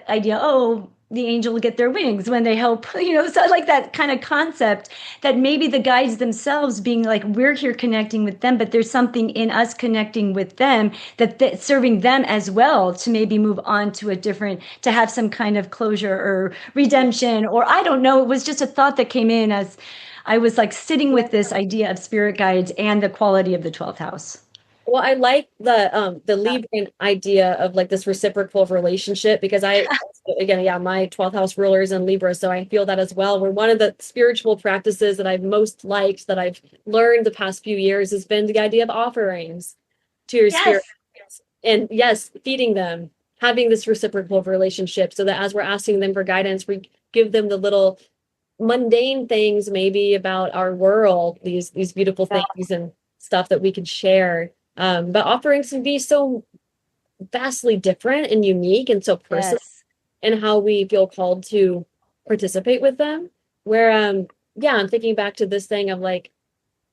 idea, oh, the angel will get their wings when they help, so like that kind of concept that maybe the guides themselves being like, we're here connecting with them, but there's something in us connecting with them that serving them as well to maybe move on to to have some kind of closure or redemption, or I don't know. It was just a thought that came in as I was like sitting with this idea of spirit guides and the quality of the 12th house. Well, I like the Libran idea of like this reciprocal relationship, because my 12th house ruler is in Libra, so I feel that as well. Where one of the spiritual practices that I've most liked, that I've learned the past few years, has been the idea of offerings to your spirit. And yes, feeding them, having this reciprocal relationship, so that as we're asking them for guidance, we give them the little mundane things maybe about our world, these beautiful things and stuff that we can share. But offerings can be so vastly different and unique and so personal in how we feel called to participate with them. Where I'm thinking back to this thing of like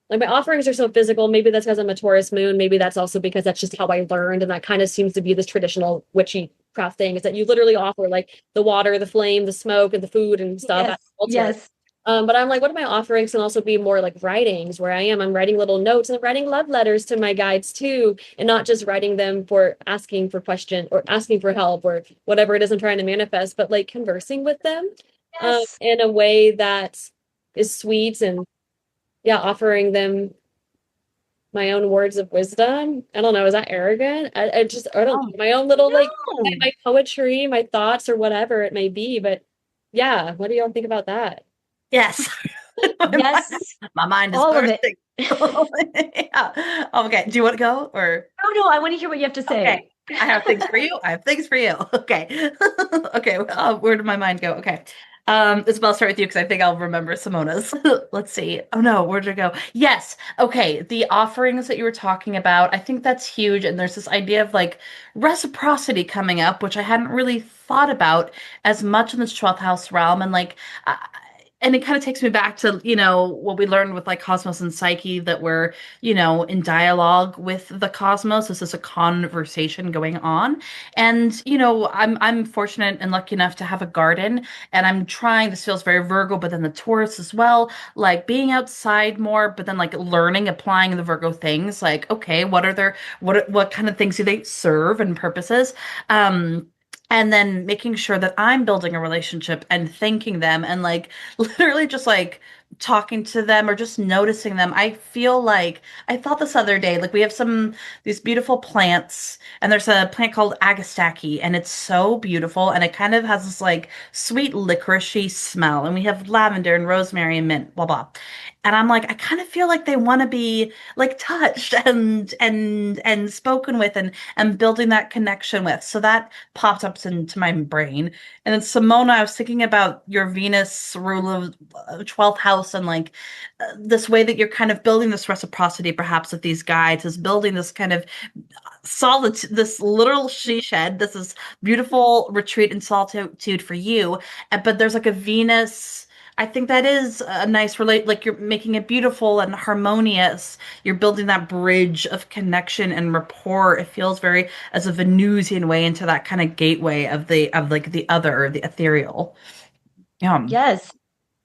my offerings are so physical. Maybe that's because I'm a Taurus moon. Maybe that's also because that's just how I learned, and that kind of seems to be this traditional witchy craft thing, is that you literally offer like the water, the flame, the smoke, and the food and stuff. Yes. But I'm like, what are my offerings can also be more like writings, where I'm writing little notes and I'm writing love letters to my guides too, and not just writing them for asking for question or asking for help or whatever it is I'm trying to manifest, but like conversing with them in a way that is sweet, and offering them my own words of wisdom. I don't know, is that arrogant? I don't Oh, know, my own little like no. my poetry, my thoughts or whatever it may be. But yeah, what do y'all think about that? Yes. My Yes, my mind is all of it. bursting. Yeah. Okay. Do you want to go or? Oh no, I want to hear what you have to say. Okay. I have things for you. I have things for you. Okay. Okay. Where did my mind go? Okay. Isabel, I'll start with you because I think I'll remember Simona's. Let's see. Oh no, where did it go? Yes. Okay. The offerings that you were talking about, I think that's huge. And there's this idea of like reciprocity coming up, which I hadn't really thought about as much in this 12th house realm. And like, and it kind of takes me back to, what we learned with like Cosmos and Psyche, that we're, in dialogue with the cosmos. This is a conversation going on. And, I'm fortunate and lucky enough to have a garden, and I'm trying, this feels very Virgo, but then the Taurus as well, like being outside more, but then like learning, applying the Virgo things, like, okay, what kind of things do they serve and purposes? And then making sure that I'm building a relationship and thanking them and like literally just like talking to them or just noticing them. I feel like I thought this other day, like we have these beautiful plants, and there's a plant called Agastaki, and it's so beautiful, and it kind of has this like sweet licoricey smell. And we have lavender and rosemary and mint, blah blah. And I'm like, I kind of feel like they want to be like touched and spoken with and building that connection with. So that popped up into my brain. And then Simona, I was thinking about your Venus rule of 12th house, and like this way that you're kind of building this reciprocity, perhaps with these guides, is building this kind of solitude, this literal she shed. This is beautiful retreat and solitude for you. But there's like a Venus. I think that is a nice relate, like you're making it beautiful and harmonious. You're building that bridge of connection and rapport. It feels very as a Venusian way into that kind of gateway of like the other, the ethereal. Yeah. Yes.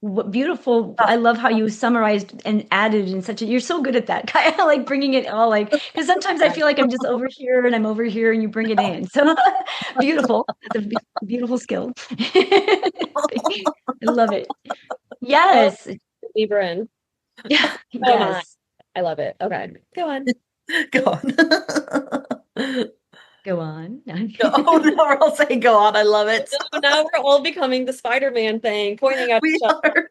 What beautiful. I love how you summarized and added in such a, you're so good at that. Kind of like bringing it all like, because sometimes I feel like I'm just over here and I'm over here and you bring it in. So beautiful. That's a beautiful skill. I love it. Oh, Yes. Libran. Yeah. Oh my. Yes. I love it. Okay. Go on. Go on. Go on. Oh no, we're all saying go on. I love it. So now we're all becoming the Spider-Man thing, pointing at We each other.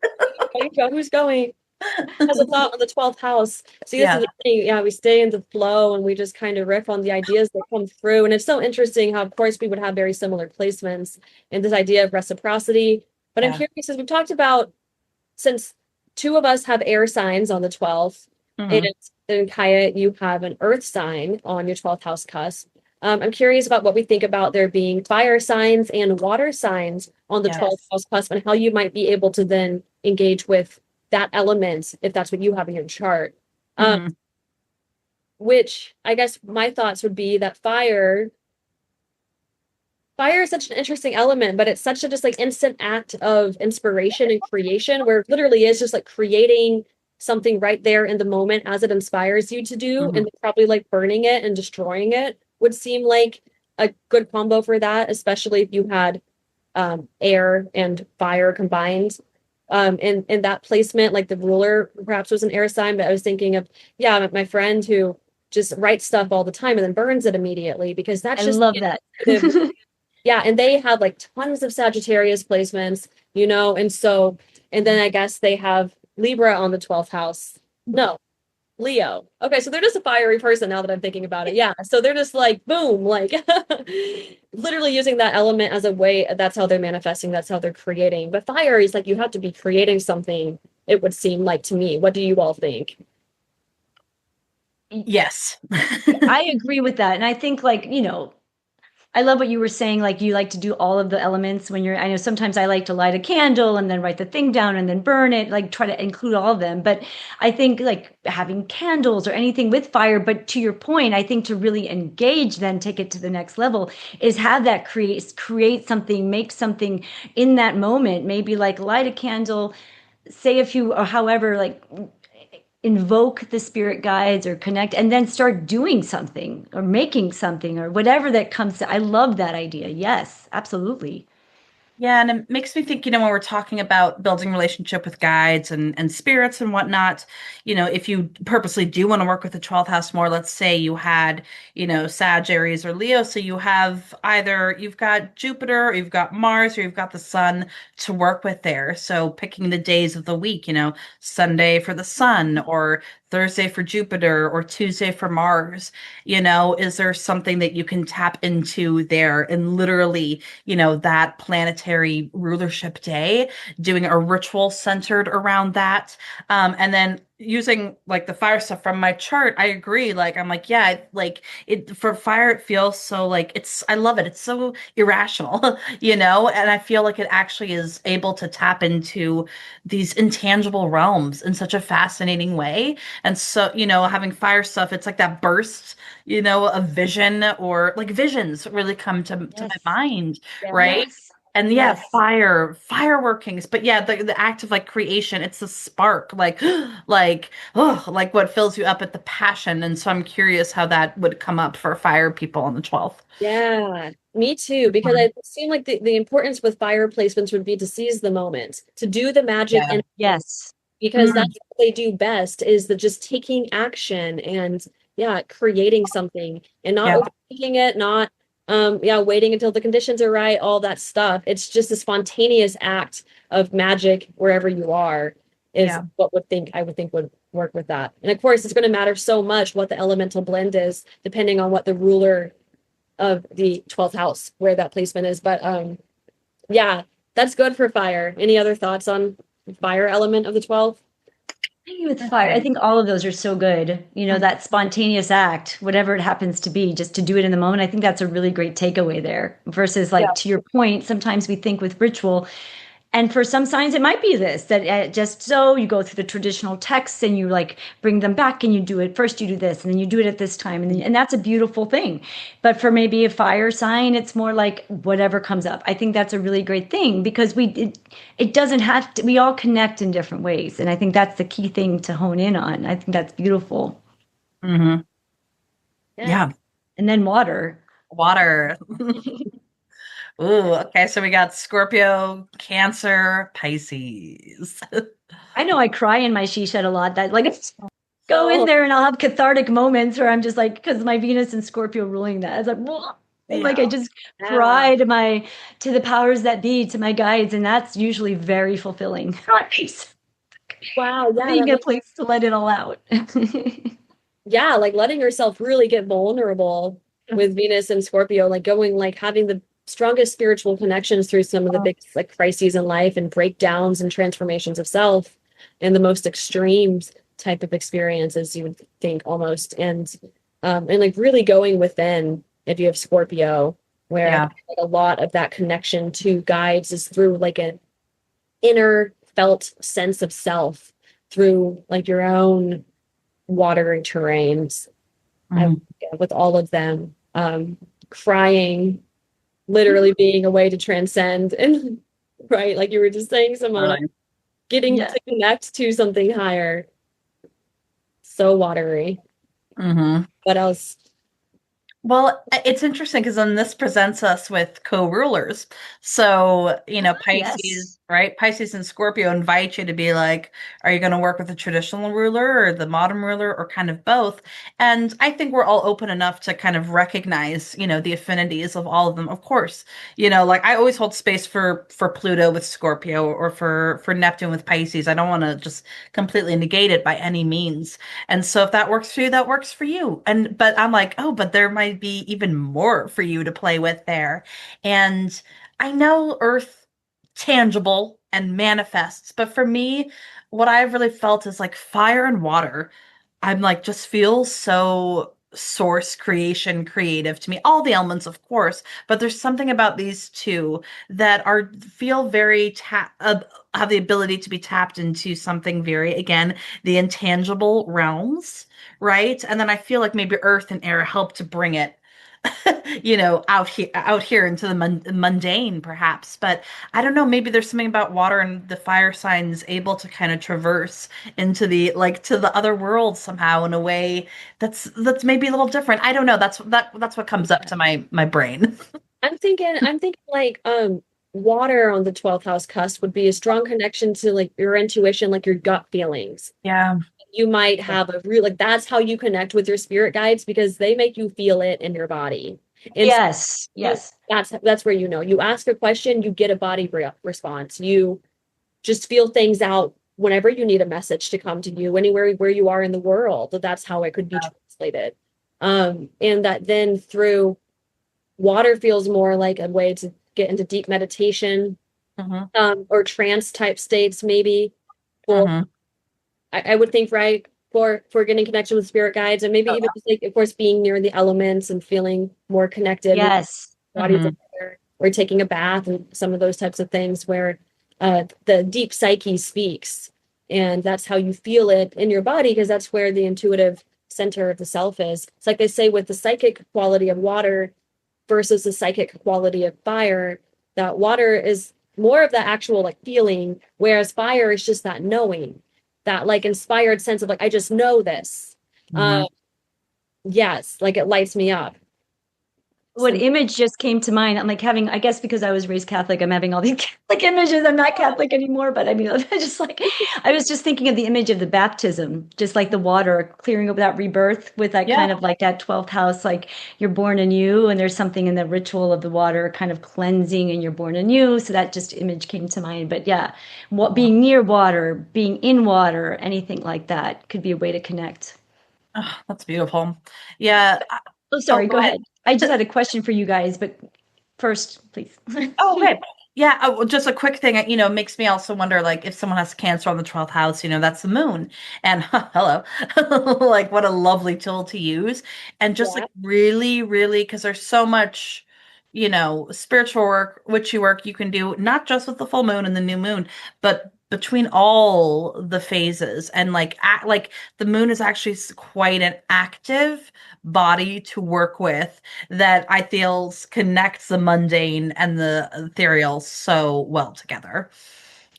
are. Who's going? Has a thought on the 12th house. See, this is Yeah. the thing. Yeah, we stay in the flow and we just kind of riff on the ideas that come through. And it's so interesting how, of course, we would have very similar placements and this idea of reciprocity. But I'm Yeah. curious, as we've talked about, since two of us have air signs on the 12th, and Mhm. then Kaia, you have an earth sign on your 12th house cusp. I'm curious about what we think about there being fire signs and water signs on the 12th Yes. house cusp and how you might be able to then engage with that element if that's what you have in your chart. Mhm. Which I guess my thoughts would be that fire is such an interesting element, but it's such a just like instant act of inspiration and creation where it literally is just like creating something right there in the moment as it inspires you to do, Mhm. and probably like burning it and destroying it would seem like a good combo for that, especially if you had air and fire combined. In that placement, like the ruler perhaps was an air sign, but I was thinking of, yeah, my friend who just writes stuff all the time and then burns it immediately because I that's just love that. yeah, and they have like tons of Sagittarius placements, and so, and then I guess they have Libra on the 12th house. No, Leo. Okay, so they're just a fiery person now that I'm thinking about it. Yeah, so they're just like, boom, like literally using that element as a way, that's how they're manifesting, that's how they're creating. But fire is like, you have to be creating something, it would seem like to me. What do you all think? Yes. I agree with that. And I think like, I love what you were saying. Like you like to do all of the elements when I know sometimes I like to light a candle and then write the thing down and then burn it, like try to include all of them. But I think like having candles or anything with fire, but to your point, I think to really engage, then take it to the next level is have that create something, make something in that moment, maybe like light a candle, say a few or however, like invoke the spirit guides or connect and then start doing something or making something or whatever that comes to. I love that idea. Yes, absolutely. Yeah, and it makes me think, when we're talking about building relationship with guides and spirits and whatnot, if you purposely do want to work with the 12th house more, let's say you had, Sag, Aries, or Leo, so you have either you've got Jupiter, or you've got Mars, or you've got the Sun to work with there. So picking the days of the week, Sunday for the Sun, or Thursday for Jupiter, or Tuesday for Mars, is there something that you can tap into there and literally that planetary rulership day, doing a ritual centered around that. And then using like the fire stuff from my chart, I agree. Like, I'm like, yeah, like it for fire, it feels so like I love it. It's so irrational, and I feel like it actually is able to tap into these intangible realms in such a fascinating way. And so, having fire stuff, it's like that burst, of vision, or like visions really come to my Yes. mind, right? Yes. And yeah, Yes. fireworkings. But yeah, the act of like creation, it's the spark, like like what fills you up at the passion. And so I'm curious how that would come up for fire people on the 12th. Yeah, me too, because Mhm. it seemed like the importance with fire placements would be to seize the moment, to do the magic Yeah. in Yes. because Mm, that's what they do best is the just taking action and yeah, creating something and not yeah. overthinking it, not yeah, waiting until the conditions are right, all that stuff. It's just a spontaneous act of magic wherever you are is Yeah. what I would think would work with that. And of course, it's going to matter so much what the elemental blend is, depending on what the ruler of the 12th house, where that placement is. But yeah, that's good for fire. Any other thoughts on fire element of the 12th? I think with fire, I Okay. think all of those are so good. That spontaneous act, whatever it happens to be, just to do it in the moment. I think that's a really great takeaway there. Versus, like, to your point, sometimes we think with ritual, and for some signs, it might be this that just so you go through the traditional texts and you like bring them back and you do it first, you do this, and then you do it at this time. And that's a beautiful thing. But for maybe a fire sign, it's more like whatever comes up. I think that's a really great thing because it doesn't have to, we all connect in different ways. And I think that's the key thing to hone in on. I think that's beautiful. Hmm. Yeah. Yeah. And then water. Water. Ooh, okay. So we got Scorpio, Cancer, Pisces. I know I cry in my she shed a lot. That like go in Oh, there and I'll have cathartic moments where I'm just like, because my Venus and Scorpio ruling that. It's like, "Whoa." Like I Yeah. just yeah. cry to the powers that be, to my guides, and that's usually very fulfilling. Nice. Wow. Yeah. Being That a makes, place to let it all out. yeah. Like letting yourself really get vulnerable with Venus and Scorpio, like going, like having the strongest spiritual connections through some of the big like crises in life and breakdowns and transformations of self and the most extremes type of experiences you would think almost. And like really going within if you have Scorpio, where I Yeah. think like a lot of that connection to guides is through like an inner felt sense of self through like your own watery terrains. I Mhm. with all of them, crying, literally being a way to transcend, and right, like you were just saying, Simona, Totally. getting Yeah. to connect to something higher. So watery. Hmm. What else? Well, it's interesting because then this presents us with co-rulers. So, Pisces, Yes. right? Pisces and Scorpio invite you to be like, are you going to work with the traditional ruler or the modern ruler or kind of both? And I think we're all open enough to kind of recognize, the affinities of all of them. Of course, like I always hold space for Pluto with Scorpio or for Neptune with Pisces. I don't want to just completely negate it by any means. And so if that works for you, that works for you. And but I'm like, oh, but there might be even more for you to play with there. And I know Earth tangible and manifests, but for me, what I've really felt is like fire and water. I'm like just feels so source creation creative to me. All the elements, of course, but there's something about these two that are feel very have the ability to be tapped into something very, again, the intangible realms, right? And then I feel like maybe earth and air help to bring it out here into the mundane perhaps. But I don't know, maybe there's something about water and the fire signs able to kind of traverse into the like to the other world somehow in a way that's maybe a little different. I don't know. That's what comes up to my brain. I'm thinking like water on the 12th house cusp would be a strong connection to like your intuition, like your gut feelings. Yeah. You might have a real, like, that's how you connect with your spirit guides because they make you feel it in your body. And so Yes, yes. that's where, you ask a question, you get a body response. You just feel things out whenever you need a message to come to you, anywhere where you are in the world. That's how it could be translated. And that then through water feels more like a way to get into deep meditation, or trance type states, maybe. Well, I would think, right, for getting connection with spirit guides, and maybe even just like, of course, being near the elements and feeling more connected with Yes. bodies together, or taking a bath and some of those types of things where the deep psyche speaks, and that's how you feel it in your body because that's where the intuitive center of the self is. It's like they say with the psychic quality of water versus the psychic quality of fire, that water is more of the actual like feeling, whereas fire is just that knowing, that like inspired sense of like, I just know this. Yes, like it lights me up. What image just came to mind? I'm like having, I guess because I was raised Catholic, I'm having all these Catholic images. I'm not Catholic anymore, but I mean, just like, I was just thinking of the image of the baptism, just like the water clearing up that rebirth with that kind of like that 12th house, like you're born anew, and there's something in the ritual of the water kind of cleansing and you're born anew. So that just image came to mind. But yeah, being near water, being in water, anything like that could be a way to connect. Oh, that's beautiful. Yeah. Oh, sorry, go ahead. I just had a question for you guys, but first, please. Oh, okay. Yeah, well, just a quick thing, makes me also wonder, like, if someone has Cancer on the 12th house, that's the moon. And hello, like, what a lovely tool to use. And just like really, really, because there's so much, spiritual work, witchy work you can do, not just with the full moon and the new moon, but between all the phases. And like the moon is actually quite an active body to work with that I feel connects the mundane and the ethereal so well together.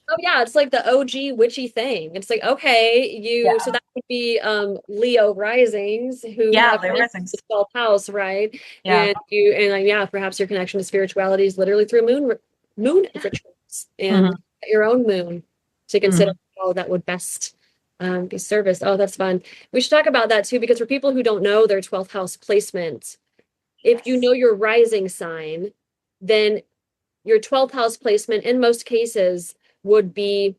Oh yeah, it's like the OG witchy thing. It's like, okay, so that would be Leo risings who have Leo risings. the 12th house, right? Yeah. And perhaps your connection to spirituality is literally through moon rituals and your own moon to consider how that would best be serviced. Oh, that's fun. We should talk about that too, because for people who don't know their 12th house placement, if you know your rising sign, then your 12th house placement in most cases would be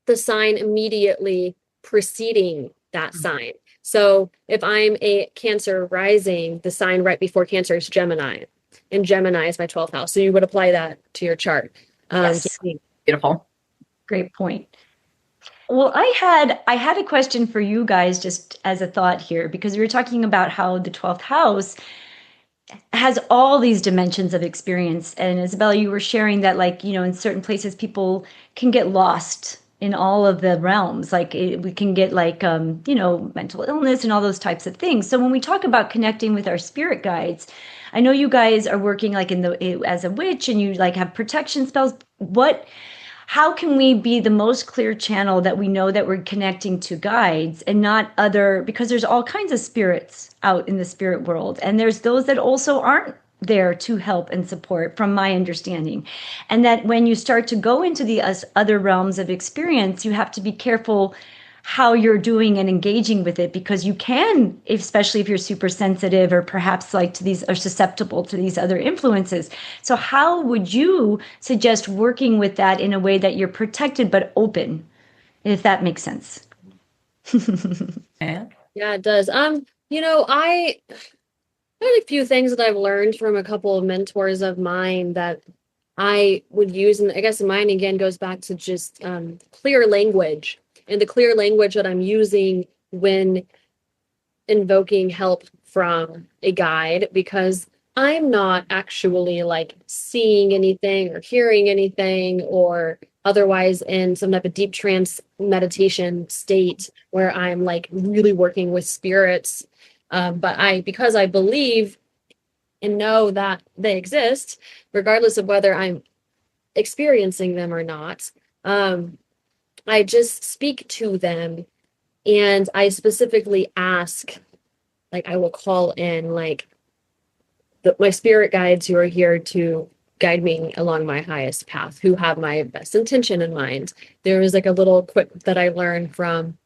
the sign immediately preceding that sign. So if I'm a Cancer rising, the sign right before Cancer is Gemini, and Gemini is my 12th house. So you would apply that to your chart. Yes. Beautiful. Great point. Well, I had a question for you guys just as a thought here, because we were talking about how the 12th house has all these dimensions of experience. And Isabella, you were sharing that, like, in certain places people can get lost in all of the realms. Like we can get like, mental illness and all those types of things. So when we talk about connecting with our spirit guides, I know you guys are working like as a witch and you like have protection spells. How can we be the most clear channel that we know that we're connecting to guides and not other, because there's all kinds of spirits out in the spirit world. And there's those that also aren't there to help and support, from my understanding. And that when you start to go into the other realms of experience, you have to be careful how you're doing and engaging with it, because you can, especially if you're super sensitive or perhaps like to these, are susceptible to these other influences. So how would you suggest working with that in a way that you're protected but open, if that makes sense? Yeah, it does. I had a few things that I've learned from a couple of mentors of mine that I would use, and I guess mine again goes back to just clear language. And the clear language that I'm using when invoking help from a guide, because I'm not actually like seeing anything or hearing anything or otherwise in some type of deep trance meditation state where I'm like really working with spirits. But because I believe and know that they exist, regardless of whether I'm experiencing them or not, I just speak to them, and I specifically ask, like I will call in like my spirit guides who are here to guide me along my highest path, who have my best intention in mind. There was like a little quip that I learned from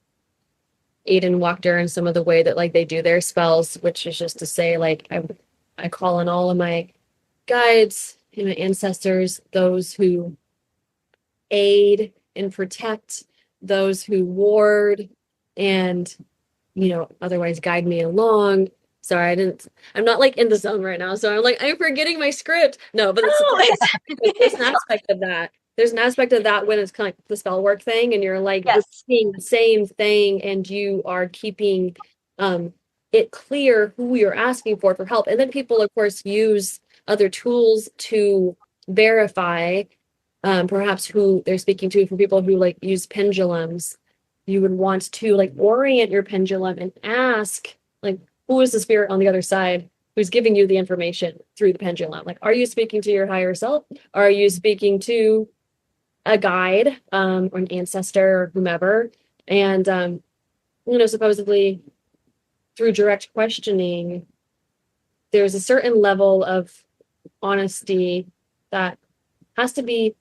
Aiden Wachter and some of the way that like they do their spells, which is just to say like I call on all of my guides and my ancestors, those who aid and protect, those who ward and otherwise guide me along. Sorry, I'm not like in the zone right now. So I'm like, I'm forgetting my script. No, but there's an aspect of that. There's an aspect of that when it's kind of like the spell work thing and you're like repeating the same thing and you are keeping it clear who you're asking for help. And then people, of course, use other tools to verify perhaps who they're speaking to. For people who like use pendulums, you would want to like orient your pendulum and ask like, who is the spirit on the other side who's giving you the information through the pendulum? Like, are you speaking to your higher self? Are you speaking to a guide or an ancestor or whomever? And, supposedly through direct questioning, there's a certain level of honesty that has to be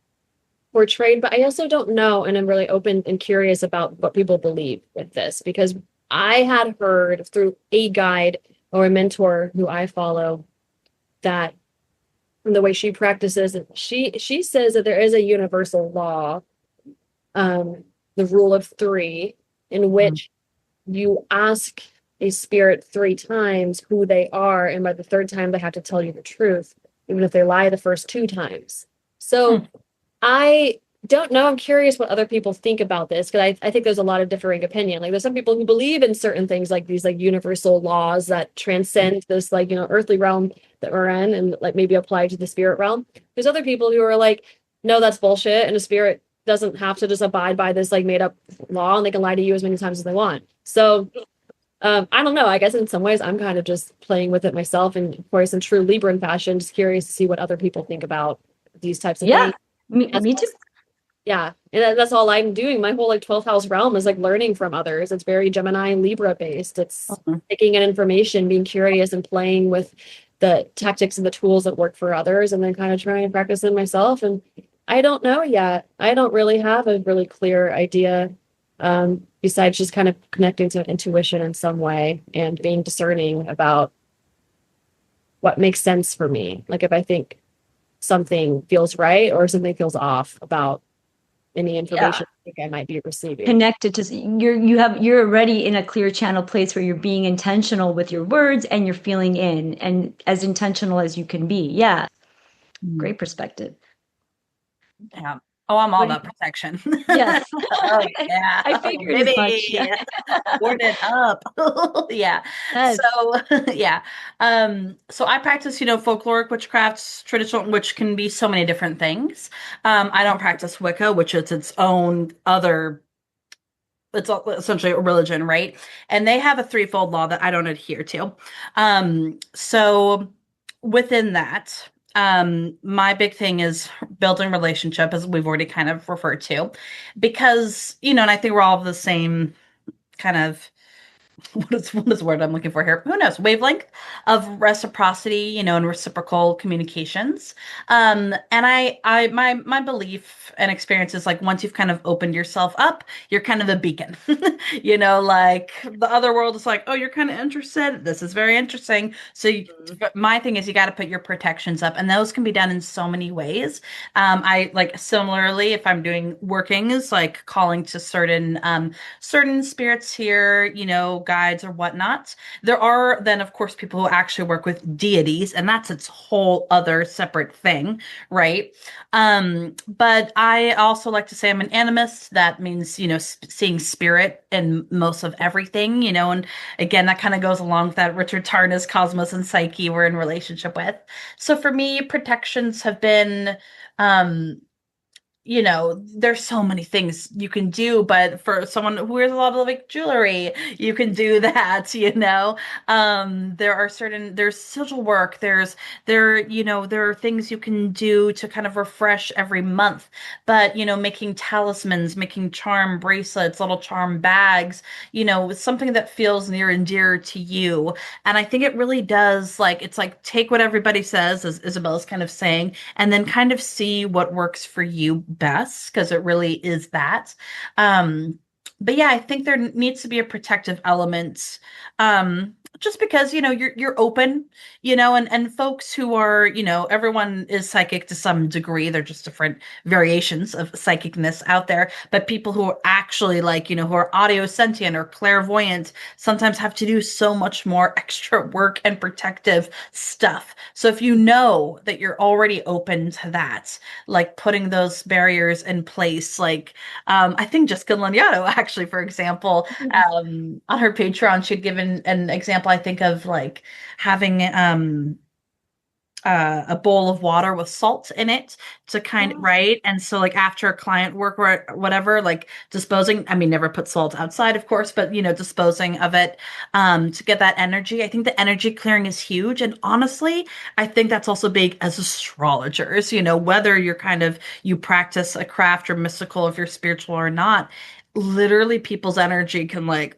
portrayed, but I also don't know. And I'm really open and curious about what people believe with this, because I had heard through a guide or a mentor who I follow that the way she practices, she says that there is a universal law, the rule of three, in which you ask a spirit 3 times who they are, and by the 3rd time they have to tell you the truth, even if they lie the first 2 times. So I don't know. I'm curious what other people think about this, because I think there's a lot of differing opinion. Like there's some people who believe in certain things like these like universal laws that transcend this like earthly realm that we're in and like maybe apply to the spirit realm. There's other people who are like, no, that's bullshit, and a spirit doesn't have to just abide by this like made up law, and they can lie to you as many times as they want. So I don't know. I guess in some ways I'm kind of just playing with it myself, and of course in true Libran fashion, just curious to see what other people think about these types of things. Me too. Yeah, and that's all I'm doing. My whole like 12th house realm is like learning from others. It's very Gemini and Libra based. It's taking in information, being curious, and playing with the tactics and the tools that work for others, and then kind of trying to practice them myself. And I don't know yet. I don't really have a really clear idea, besides just kind of connecting to intuition in some way and being discerning about what makes sense for me. Like if I think something feels right or something feels off about any information I think I might be receiving. Connected to you're already in a clear channel place where you're being intentional with your words and you're feeling in, and as intentional as you can be. Yeah. Great perspective. Yeah. Oh, I'm all about protection. Yes. Oh, yeah. I figured as much. Yeah. Board it up. Yeah. Yes. So, yeah. So I practice, folkloric witchcrafts, traditional, which can be so many different things. I don't practice Wicca, which is its own other, it's essentially a religion, right? And they have a 3-fold law that I don't adhere to. So within that, my big thing is building relationship, as we've already kind of referred to, because, and I think we're all the same kind of, what is the word I'm looking for here? Who knows? Wavelength of reciprocity, and reciprocal communications. And my belief and experience is like once you've kind of opened yourself up, you're kind of a beacon. Like the other world is like, oh, you're kind of interested. This is very interesting. So my thing is you got to put your protections up, and those can be done in so many ways. I like similarly, if I'm doing workings, like calling to certain spirits here, guides or whatnot. There are then, of course, people who actually work with deities, and that's its whole other separate thing, right? But I also like to say I'm an animist. That means, seeing spirit in most of everything, and again, that kind of goes along with that Richard Tarnas Cosmos and Psyche we're in relationship with. So for me, protections have been, there's so many things you can do, but for someone who wears a lot of like jewelry, you can do that. There's sigil work, there are things you can do to kind of refresh every month, but making talismans, making charm bracelets, little charm bags, with something that feels near and dear to you. And I think it really does, like, it's like take what everybody says, as Isabella's kind of saying, and then kind of see what works for you best, because it really is that. But yeah, I think there needs to be a protective element. Just because, you're open, and folks who are, everyone is psychic to some degree. They're just different variations of psychicness out there. But people who are actually like, who are audio sentient or clairvoyant sometimes have to do so much more extra work and protective stuff. So if you know that you're already open to that, like putting those barriers in place, like I think Jessica Laniato, actually, for example, on her Patreon, she'd given an example, I think, of like having a bowl of water with salt in it to kind of, right? And so like after a client work or whatever, like disposing, I mean, never put salt outside, of course, but disposing of it to get that energy. I think the energy clearing is huge. And honestly, I think that's also big as astrologers, whether you practice a craft or mystical, if you're spiritual or not, literally people's energy can like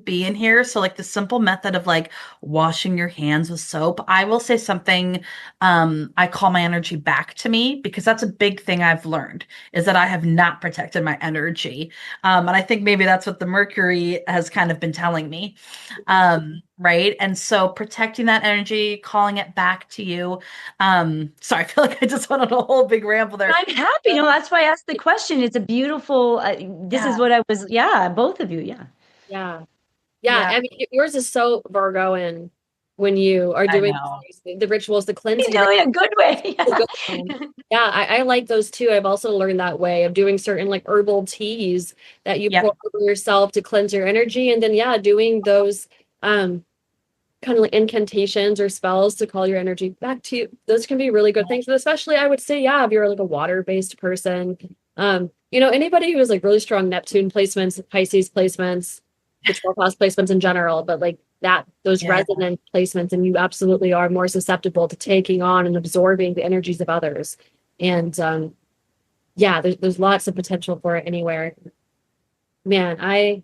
be in here. So like the simple method of like washing your hands with soap. I will say something, I call my energy back to me, because that's a big thing I've learned, is that I have not protected my energy. And I think maybe that's what the Mercury has kind of been telling me. Right. And so protecting that energy, calling it back to you. Sorry, I feel like I just went on a whole big ramble there. I'm happy. No, that's why I asked the question. It's a beautiful, this is what I was, yeah, both of you. Yeah. Yeah. Yeah. I mean, yours is so Virgoan when you are I doing know. the rituals, the cleansing. In a good way. Yeah, I like those too. I've also learned that way of doing certain like herbal teas that you Yep. pour over yourself to cleanse your energy. And then, yeah, doing those kind of like incantations or spells to call your energy back to you. Those can be really good things. But especially, I would say, yeah, if you're like a water-based person, anybody who has like really strong Neptune placements, Pisces placements, the 12th house placements in general, but like those resonant placements, and you absolutely are more susceptible to taking on and absorbing the energies of others. And there's lots of potential for it anywhere. Man, I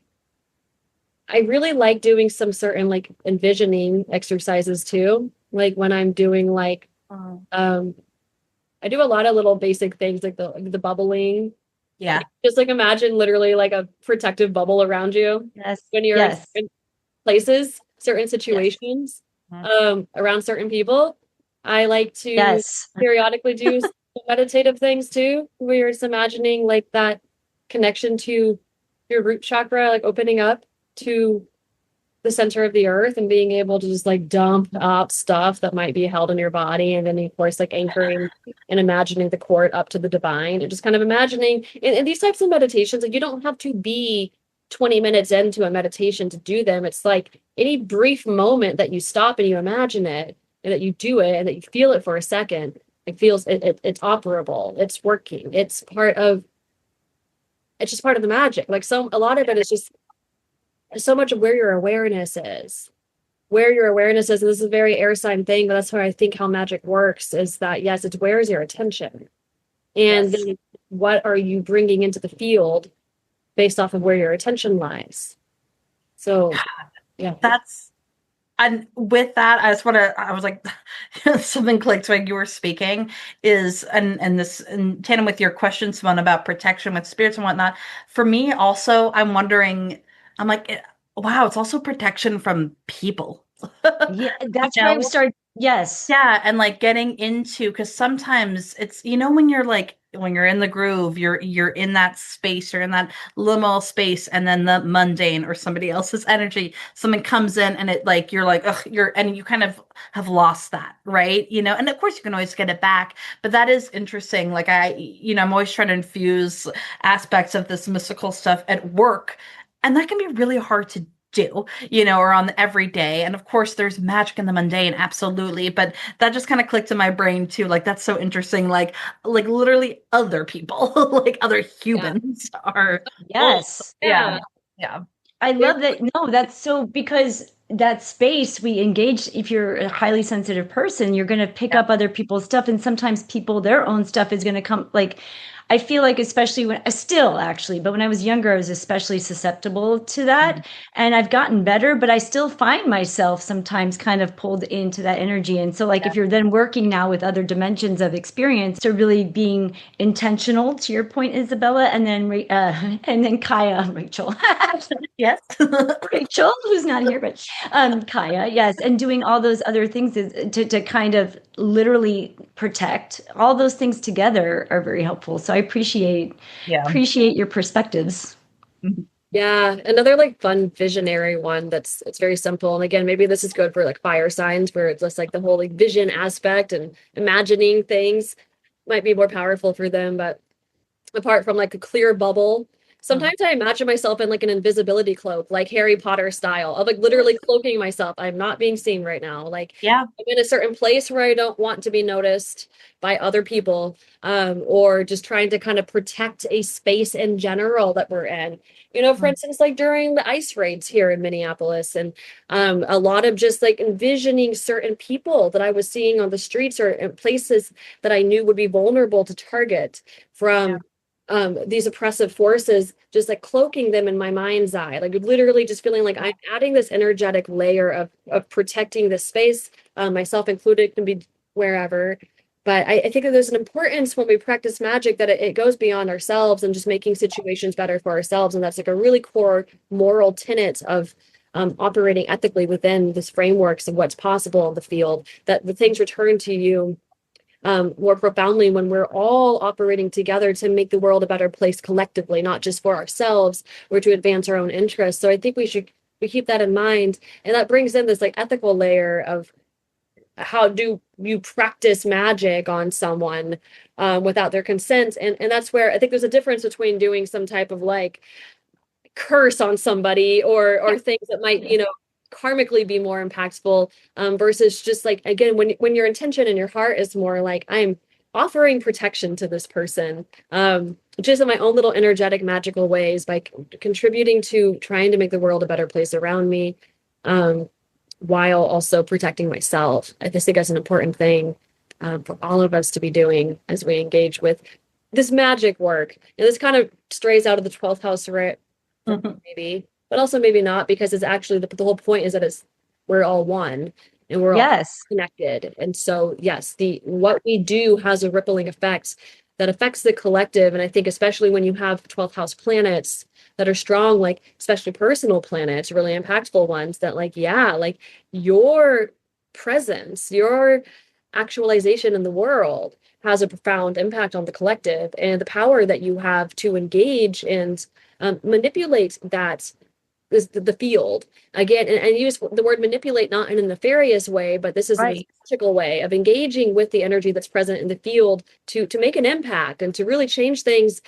really like doing some certain like envisioning exercises too. Like when I'm doing like I do a lot of little basic things like the bubbling. Yeah. Just like imagine literally like a protective bubble around you. Yes. When you're in certain places, certain situations, around certain people. I like to periodically do some meditative things too, where you're just imagining like that connection to your root chakra, like opening up to the center of the earth and being able to just like dump out stuff that might be held in your body. And then of course, like anchoring and imagining the cord up to the divine, and just kind of imagining in these types of meditations, like you don't have to be 20 minutes into a meditation to do them. It's like any brief moment that you stop and you imagine it and that you do it and that you feel it for a second, it's operable, it's working, it's just part of the magic. Like a lot of it is just so much of where your awareness is. And this is a very air sign thing, but that's where I think how magic works is that, yes, it's where's your attention? And then what are you bringing into the field based off of where your attention lies? So, yeah. And with that, I was like, something clicked when you were speaking and this in tandem with your question, Simone, about protection with spirits and whatnot. For me also, I'm wondering, I'm like, wow, it's also protection from people. Yeah, that's why we start. Yes. Yeah. And like getting into, because sometimes it's, when you're in the groove, you're in that space, you're in that liminal space, and then the mundane or somebody else's energy, someone comes in and it like, you're like, ugh, and you kind of have lost that, right? And of course you can always get it back, but that is interesting. Like I'm always trying to infuse aspects of this mystical stuff at work, and that can be really hard to do, or on the everyday. And of course, there's magic in the mundane, absolutely. But that just kind of clicked in my brain too. Like that's so interesting. Like literally other people, like other Yeah. humans are. Also, Yes. yeah, Yeah. yeah, I love that. No, that's so because that space we engage, if you're a highly sensitive person, you're going to pick yeah, up other people's stuff. And sometimes people, their own stuff is going to come. Like, I feel like, especially when, still actually, but when I was younger, I was especially susceptible to mhm, that. And I've gotten better, but I still find myself sometimes kind of pulled into that energy. And so, like, yeah, if you're then working now with other dimensions of experience, to really being intentional, to your point, Isabella, and then Kaia, Rachel. yes, Rachel, who's not here, but Kaia, yes, and doing all those other things is, to kind of literally protect. All those things together are very helpful. So I yeah, appreciate your perspectives. mhm, Yeah, another like fun visionary one that's it's very simple. And again, maybe this is good for like fire signs where it's just like the whole like vision aspect and imagining things might be more powerful for them. But apart from like a clear bubble, mhm. sometimes I imagine myself in like an invisibility cloak, like Harry Potter style, of like literally cloaking myself. I'm not being seen right now. Like Yeah, I'm in a certain place where I don't want to be noticed by other people, or just trying to kind of protect a space in general that we're in. For mhm, instance, like during the ice raids here in Minneapolis, and a lot of just like envisioning certain people that I was seeing on the streets or in places that I knew would be vulnerable to target yeah, from these oppressive forces, just like cloaking them in my mind's eye, like literally just feeling like I'm adding this energetic layer of protecting this space, myself included, can be wherever. But I think that there's an importance when we practice magic that it goes beyond ourselves and just making situations better for ourselves. And that's like a really core moral tenet of operating ethically within this frameworks of what's possible in the field, that the things return to you more profoundly when we're all operating together to make the world a better place collectively, not just for ourselves or to advance our own interests. So I think we keep that in mind, and that brings in this like ethical layer of how do you practice magic on someone without their consent, and that's where I think there's a difference between doing some type of like curse on somebody or things that might karmically be more impactful, versus just like again when your intention and your heart is more like I'm offering protection to this person, just in my own little energetic magical ways by contributing to trying to make the world a better place around me, um, while also protecting myself. I just think that's an important thing, for all of us to be doing as we engage with this magic work. And this kind of strays out of the 12th house, right? mhm, Maybe, but also maybe not, because it's actually the whole point is that it's we're all one and we're all Yes. connected. And so yes, the what we do has a rippling effect that affects the collective. And I think especially when you have 12th house planets that are strong, like especially personal planets, really impactful ones, that like yeah, like your presence, your actualization in the world has a profound impact on the collective, and the power that you have to engage and manipulate that is the field again, and use the word manipulate not in a nefarious way, but this is in a right. logical way of engaging with the energy that's present in the field to make an impact and to really change things,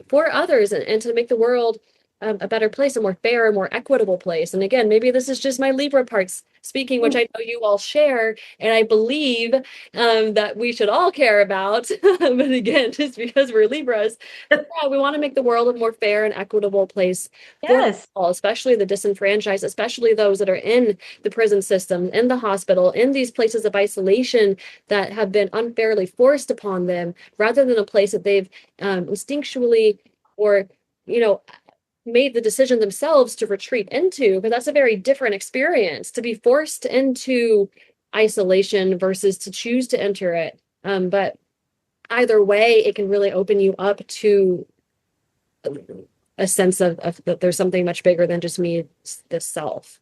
for others, and to make the world a better place, a more fair, a more equitable place. And again, maybe this is just my Libra parts speaking, which I know you all share, and I believe that we should all care about. But again, just because we're Libras, yeah, we want to make the world a more fair and equitable place for Yes. all, especially the disenfranchised, especially those that are in the prison system, in the hospital, in these places of isolation that have been unfairly forced upon them, rather than a place that they've instinctually or you know made the decision themselves to retreat into. Because that's a very different experience to be forced into isolation versus to choose to enter it. But either way, it can really open you up to a sense of that there's something much bigger than just me, the self.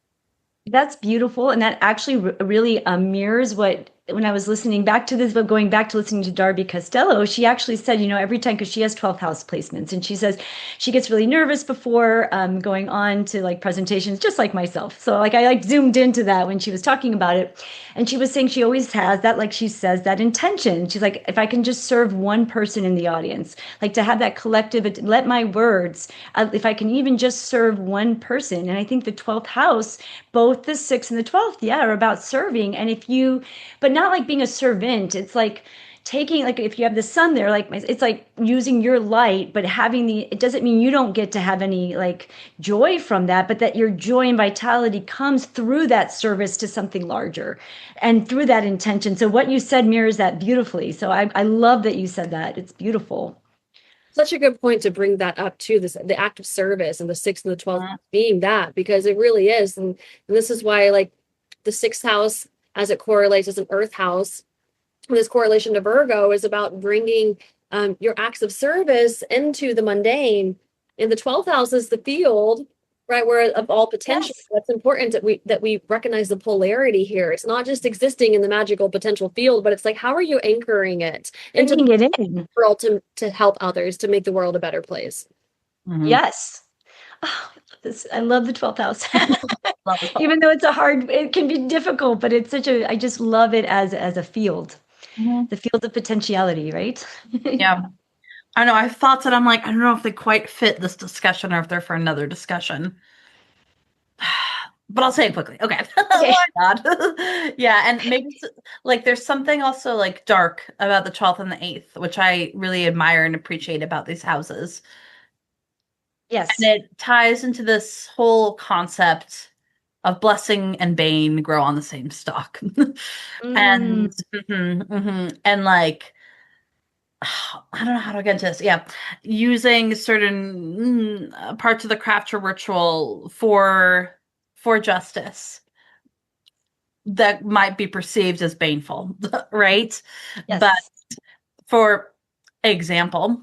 That's beautiful. And that actually really mirrors what when I was listening back to this, but going back to listening to Darby Costello, she actually said, every time, because she has 12th house placements, and she says she gets really nervous before going on to like presentations, just like myself. So like I like zoomed into that when she was talking about it. And she was saying she always has that, like she says, that intention. She's like, if I can just serve one person in the audience, like to have that collective, let my words, if I can even just serve one person. And I think the 12th house, both the 6th and the 12th, yeah, are about serving. And but not like being a servant. It's like taking, like if you have the sun there, like it's like using your light, but it doesn't mean you don't get to have any like joy from that, but that your joy and vitality comes through that service to something larger and through that intention. So what you said mirrors that beautifully. So I love that you said that. It's beautiful. Such a good point to bring that up too, the act of service and the 6th and the 12th being that, because it really is. And this is why like the 6th house, as it correlates as an earth house, this correlation to Virgo is about bringing your acts of service into the mundane. And the 12th house is the field, right, where of all potential. Yes. That's important that we recognize the polarity here. It's not just existing in the magical potential field, but it's like, how are you anchoring it into Bringing it in. world to help others, to make the world a better place? Mm-hmm. Yes. Oh, I love the 12th house. Even though it can be difficult, but I just love it as a field. The field of potentiality, right? Yeah. I know. I have thoughts that I'm like, I don't know if they quite fit this discussion or if they're for another discussion. But I'll say it quickly. Okay. Okay. Why not? Yeah. And maybe like there's something also like dark about the 12th and the 8th, which I really admire and appreciate about these houses. Yes. And it ties into this whole concept of blessing and bane grow on the same stalk. And and like I don't know how to get into this. Yeah. Using certain parts of the craft or ritual for justice that might be perceived as baneful, right? Yes. But for example,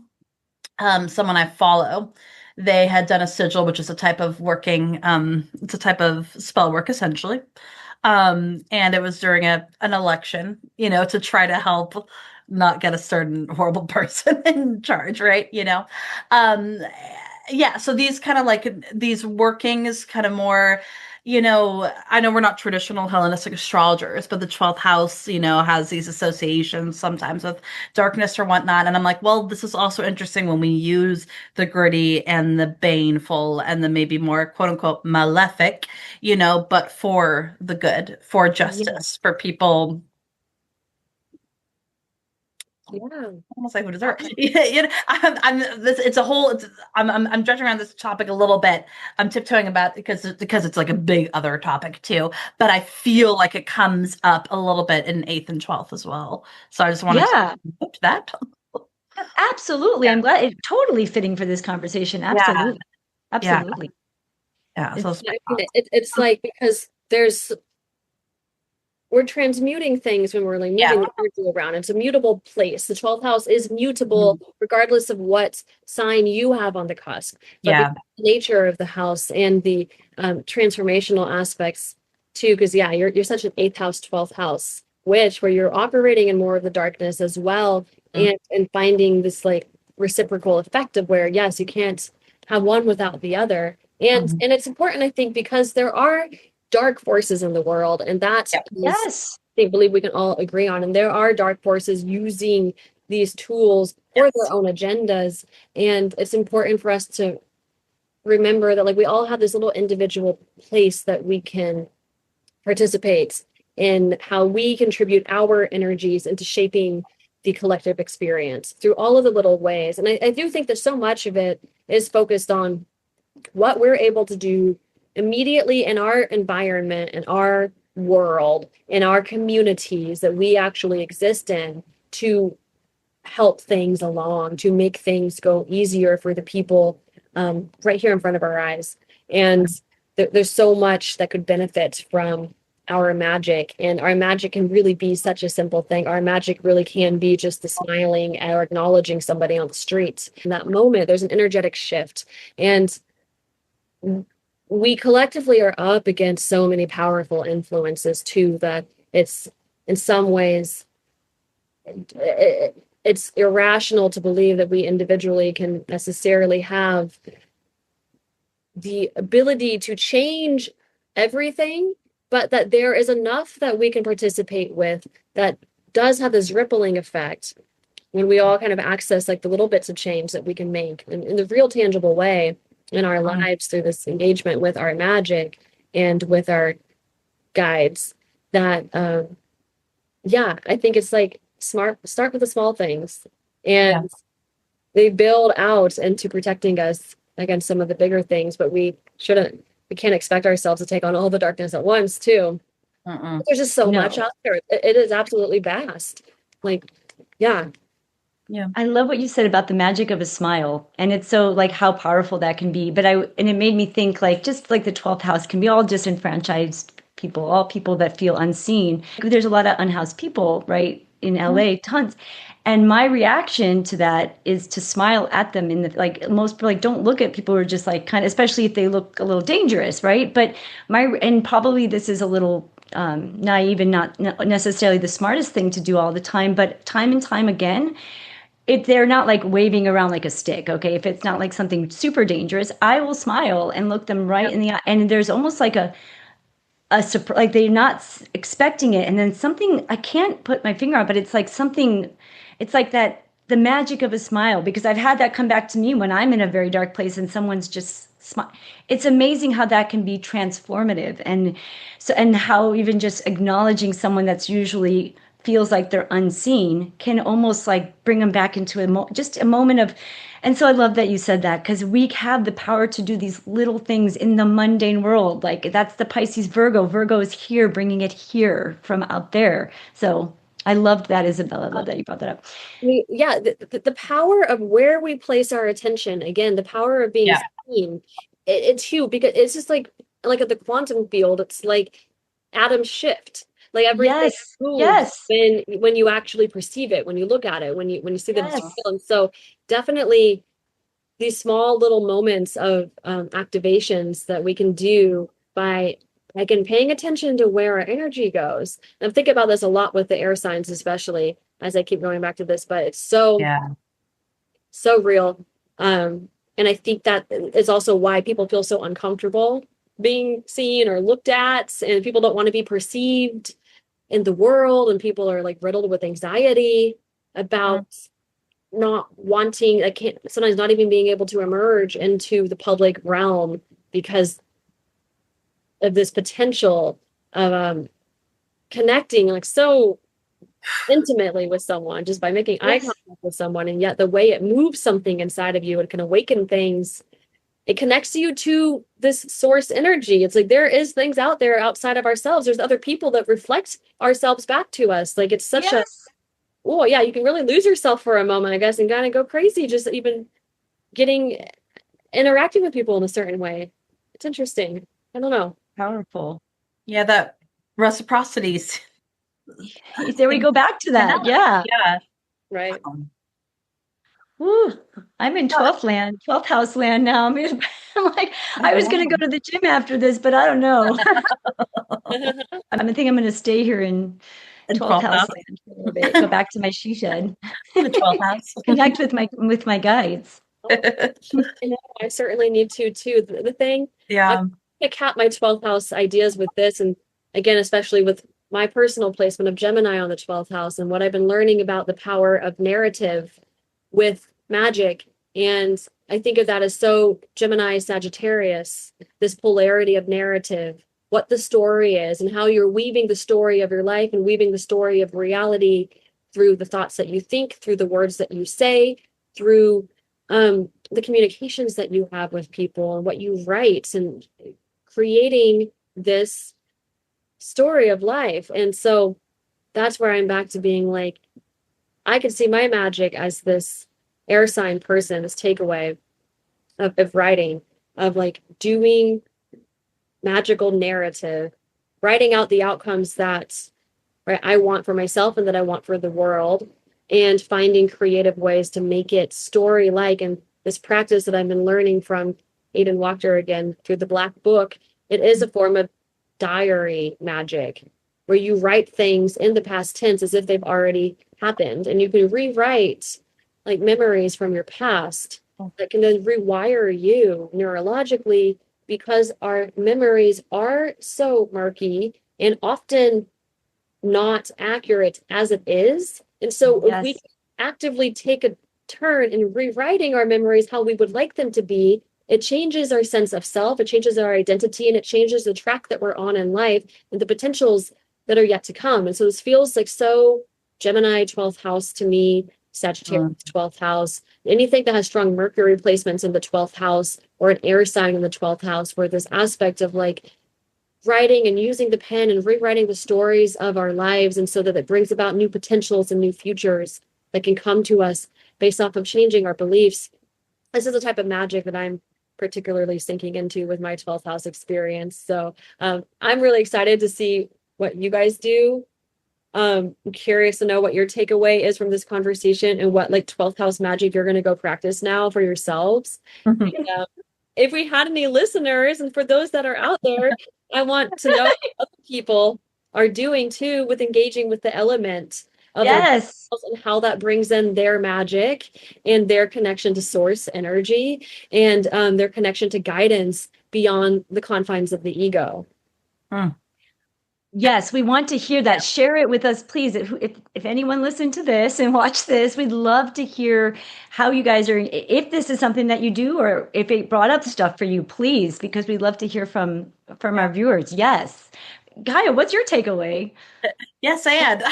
someone I follow, they had done a sigil, which is a type of working, it's a type of spell work essentially. And it was during an election, to try to help not get a certain horrible person in charge, right? Yeah, so these kind of like these workings kind of more, I know we're not traditional Hellenistic astrologers, but the 12th house, has these associations sometimes with darkness or whatnot. And I'm like, well, this is also interesting when we use the gritty and the baneful and the maybe more quote unquote malefic, but for the good, for justice, for people. Yeah, Almost like who deserve. It's a whole. I'm judging around this topic a little bit. I'm tiptoeing about because it's like a big other topic too. But I feel like it comes up a little bit in 8th and 12th as well. So I just wanted to note that. Absolutely. I'm glad it's totally fitting for this conversation. Absolutely. Absolutely. Yeah. So it's like, because we're transmuting things when we're like moving the energy around. It's a mutable place. The 12th house is mutable regardless of what sign you have on the cusp. But the nature of the house and the transformational aspects too, because you're such an 8th house, 12th house witch, where you're operating in more of the darkness as well, and finding this like reciprocal effect of where, yes, you can't have one without the other. And it's important, I think, because there are dark forces in the world, and that is, I believe we can all agree on. And there are dark forces using these tools for their own agendas, and it's important for us to remember that like we all have this little individual place that we can participate in, how we contribute our energies into shaping the collective experience through all of the little ways. And I do think that so much of it is focused on what we're able to do immediately in our environment, in our world, in our communities that we actually exist in, to help things along, to make things go easier for the people right here in front of our eyes. And there's so much that could benefit from our magic, and our magic can really be such a simple thing. Our magic really can be just the smiling or acknowledging somebody on the street. In that moment, there's an energetic shift, and we collectively are up against so many powerful influences too, that it's in some ways, it's irrational to believe that we individually can necessarily have the ability to change everything, but that there is enough that we can participate with that does have this rippling effect when we all kind of access like the little bits of change that we can make in the real tangible way in our lives through this engagement with our magic and with our guides. That yeah, I think it's like start with the small things, and they build out into protecting us against some of the bigger things, but we can't expect ourselves to take on all the darkness at once too. There's just so much out there. It is absolutely vast. Like, yeah. I love what you said about the magic of a smile, and it's so like how powerful that can be. But and it made me think like just like the 12th house can be all disenfranchised people, all people that feel unseen. There's a lot of unhoused people, right, in LA, tons. And my reaction to that is to smile at them in the like most people like don't look at people who are just like kind of, especially if they look a little dangerous, right? But and probably this is a little naive and not necessarily the smartest thing to do all the time, but time and time again, if they're not like waving around like a stick, okay, if it's not like something super dangerous, I will smile and look them right in the eye. And there's almost like like they're not expecting it, and then something I can't put my finger on, but it's like something. It's like that the magic of a smile, because I've had that come back to me when I'm in a very dark place and someone's just smile. It's amazing how that can be transformative, and so and how even just acknowledging someone that's usually feels like they're unseen can almost like bring them back into just a moment of. And so I love that you said that, because we have the power to do these little things in the mundane world. Like that's the Pisces Virgo. Virgo is here, bringing it here from out there. So I loved that, Isabella. I love that you brought that up. Yeah, the power of where we place our attention, again, the power of being seen, it's huge, because it's just like at the quantum field, it's like atoms shift. Like everything moves when you actually perceive it, when you look at it, when you see the material. And so definitely these small little moments of activations that we can do by again paying attention to where our energy goes. And I'm thinking about this a lot with the air signs, especially as I keep going back to this, but it's so real. And I think that is also why people feel so uncomfortable being seen or looked at, and people don't want to be perceived in the world, and people are like riddled with anxiety about not wanting, sometimes not even being able to emerge into the public realm because of this potential of connecting like so intimately with someone just by making eye contact with someone. And yet the way it moves something inside of you, it can awaken things. It connects you to this source energy. It's like there is things out there outside of ourselves. There's other people that reflect ourselves back to us. Like it's such you can really lose yourself for a moment, I guess, and kind of go crazy just even interacting with people in a certain way. It's interesting. I don't know. Powerful. Yeah, that reciprocities. There we go back to that. Yeah. Right. Woo, I'm in 12th house land now. I'm like, I was going to go to the gym after this, but I don't know. I think I'm going to stay here in 12th house land for a little bit. Go back to my she shed. The 12th house. Connect with my guides. I certainly need to too. The thing, I cap my 12th house ideas with this, and again, especially with my personal placement of Gemini on the 12th house, and what I've been learning about the power of narrative with magic. And I think of that as so Gemini Sagittarius, this polarity of narrative, what the story is, and how you're weaving the story of your life and weaving the story of reality through the thoughts that you think, through the words that you say, through the communications that you have with people and what you write, and creating this story of life. And so that's where I'm back to being like, I can see my magic as this air sign person, this takeaway of writing, of like doing magical narrative, writing out the outcomes that I want for myself and that I want for the world, and finding creative ways to make it story-like. And this practice that I've been learning from Aidan Wachter again through the Black Book, it is a form of diary magic. where you write things in the past tense as if they've already happened. And you can rewrite like memories from your past that can then rewire you neurologically because our memories are so murky and often not accurate as it is. And so if we actively take a turn in rewriting our memories how we would like them to be, it changes our sense of self, it changes our identity, and it changes the track that we're on in life and the potentials that are yet to come. And so this feels like so Gemini 12th house to me, Sagittarius 12th house, anything that has strong Mercury placements in the 12th house or an air sign in the 12th house, where this aspect of like writing and using the pen and rewriting the stories of our lives, and so that it brings about new potentials and new futures that can come to us based off of changing our beliefs. This is the type of magic that I'm particularly sinking into with my 12th house experience. So I'm really excited to see what you guys do. I'm curious to know what your takeaway is from this conversation and what like 12th house magic you're going to go practice now for yourselves. And, if we had any listeners, and for those that are out there, I want to know what other people are doing too with engaging with the element of themselves and how that brings in their magic and their connection to source energy and their connection to guidance beyond the confines of the ego. Yes, we want to hear that. Share it with us, please. If anyone listened to this and watched this, we'd love to hear how you guys are, if this is something that you do, or if it brought up stuff for you, please, because we'd love to hear from our viewers. Yes. Kaia, what's your takeaway? Yes, and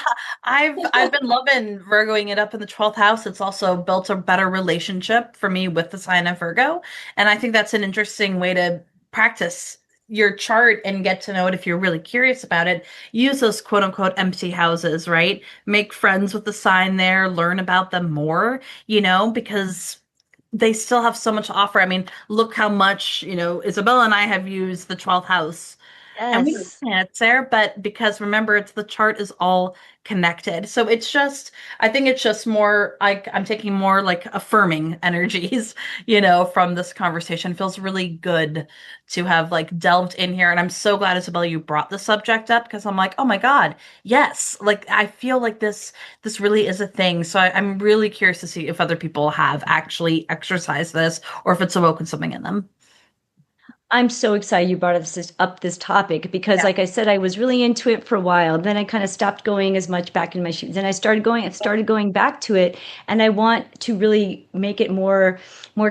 I've been loving Virgoing it up in the 12th house. It's also built a better relationship for me with the sign of Virgo. And I think that's an interesting way to practice your chart and get to know it if you're really curious about it. Use those quote unquote empty houses, right? Make friends with the sign there, learn about them more, because they still have so much to offer. I mean, look how much, Isabella and I have used the 12th house. And we can't there, but because remember, it's the chart is all connected. So I think it's just more like I'm taking more like affirming energies, from this conversation. It feels really good to have like delved in here. And I'm so glad, Isabella, you brought the subject up because I'm like, oh my God, yes. Like I feel like this really is a thing. So I'm really curious to see if other people have actually exercised this or if it's awoken something in them. I'm so excited you brought up this topic because, like I said, I was really into it for a while. Then I kind of stopped going as much back in my shoes, and I started going back to it. And I want to really make it more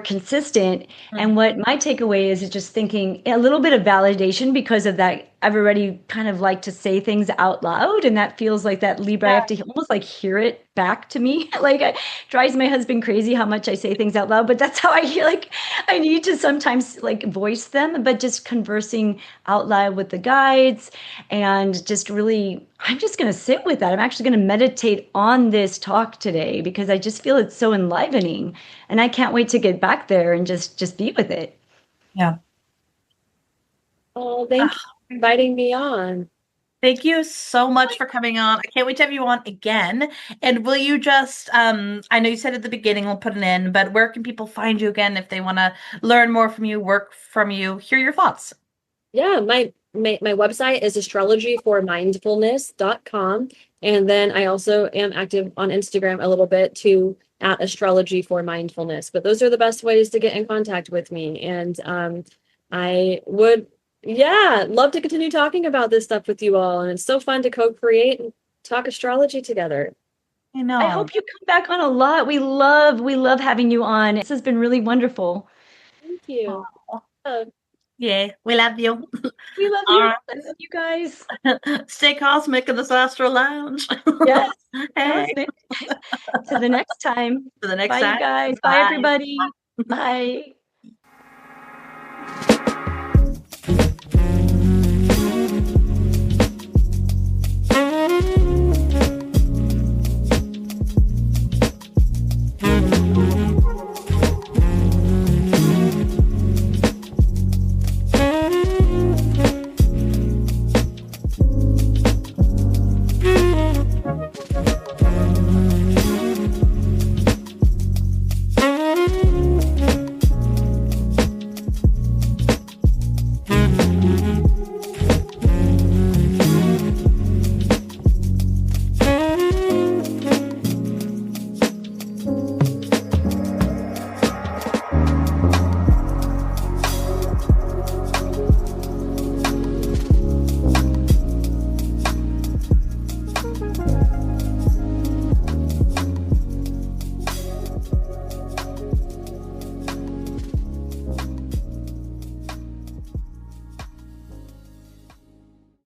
consistent. And what my takeaway is just thinking a little bit of validation because of that. I've already kind of like to say things out loud, and that feels like that Libra. I have to almost like hear it back to me. Like it drives my husband crazy how much I say things out loud, but that's how I feel like I need to sometimes like voice them, but just conversing out loud with the guides and just really, I'm just going to sit with that. I'm actually going to meditate on this talk today because I just feel it's so enlivening, and I can't wait to get back there and just be with it. Yeah. Oh, thank you for inviting me on. Thank you so much for coming on. I can't wait to have you on again. And will you just, I know you said at the beginning, we'll put it in, but where can people find you again if they want to learn more from you, work from you, hear your thoughts? Yeah, my website is astrologyformindfulness.com. And then I also am active on Instagram a little bit too, at Astrology for Mindfulness. But those are the best ways to get in contact with me. And I would love to continue talking about this stuff with you all. And it's so fun to co-create and talk astrology together. I know. I hope you come back on a lot. We love having you on. This has been really wonderful. Thank you. Yeah, we love you. We love you. I love you guys. Stay cosmic in this Astro Lounge. Yes. Hey. To the next time. To the next Bye, time. you guys. Bye, everybody. Bye.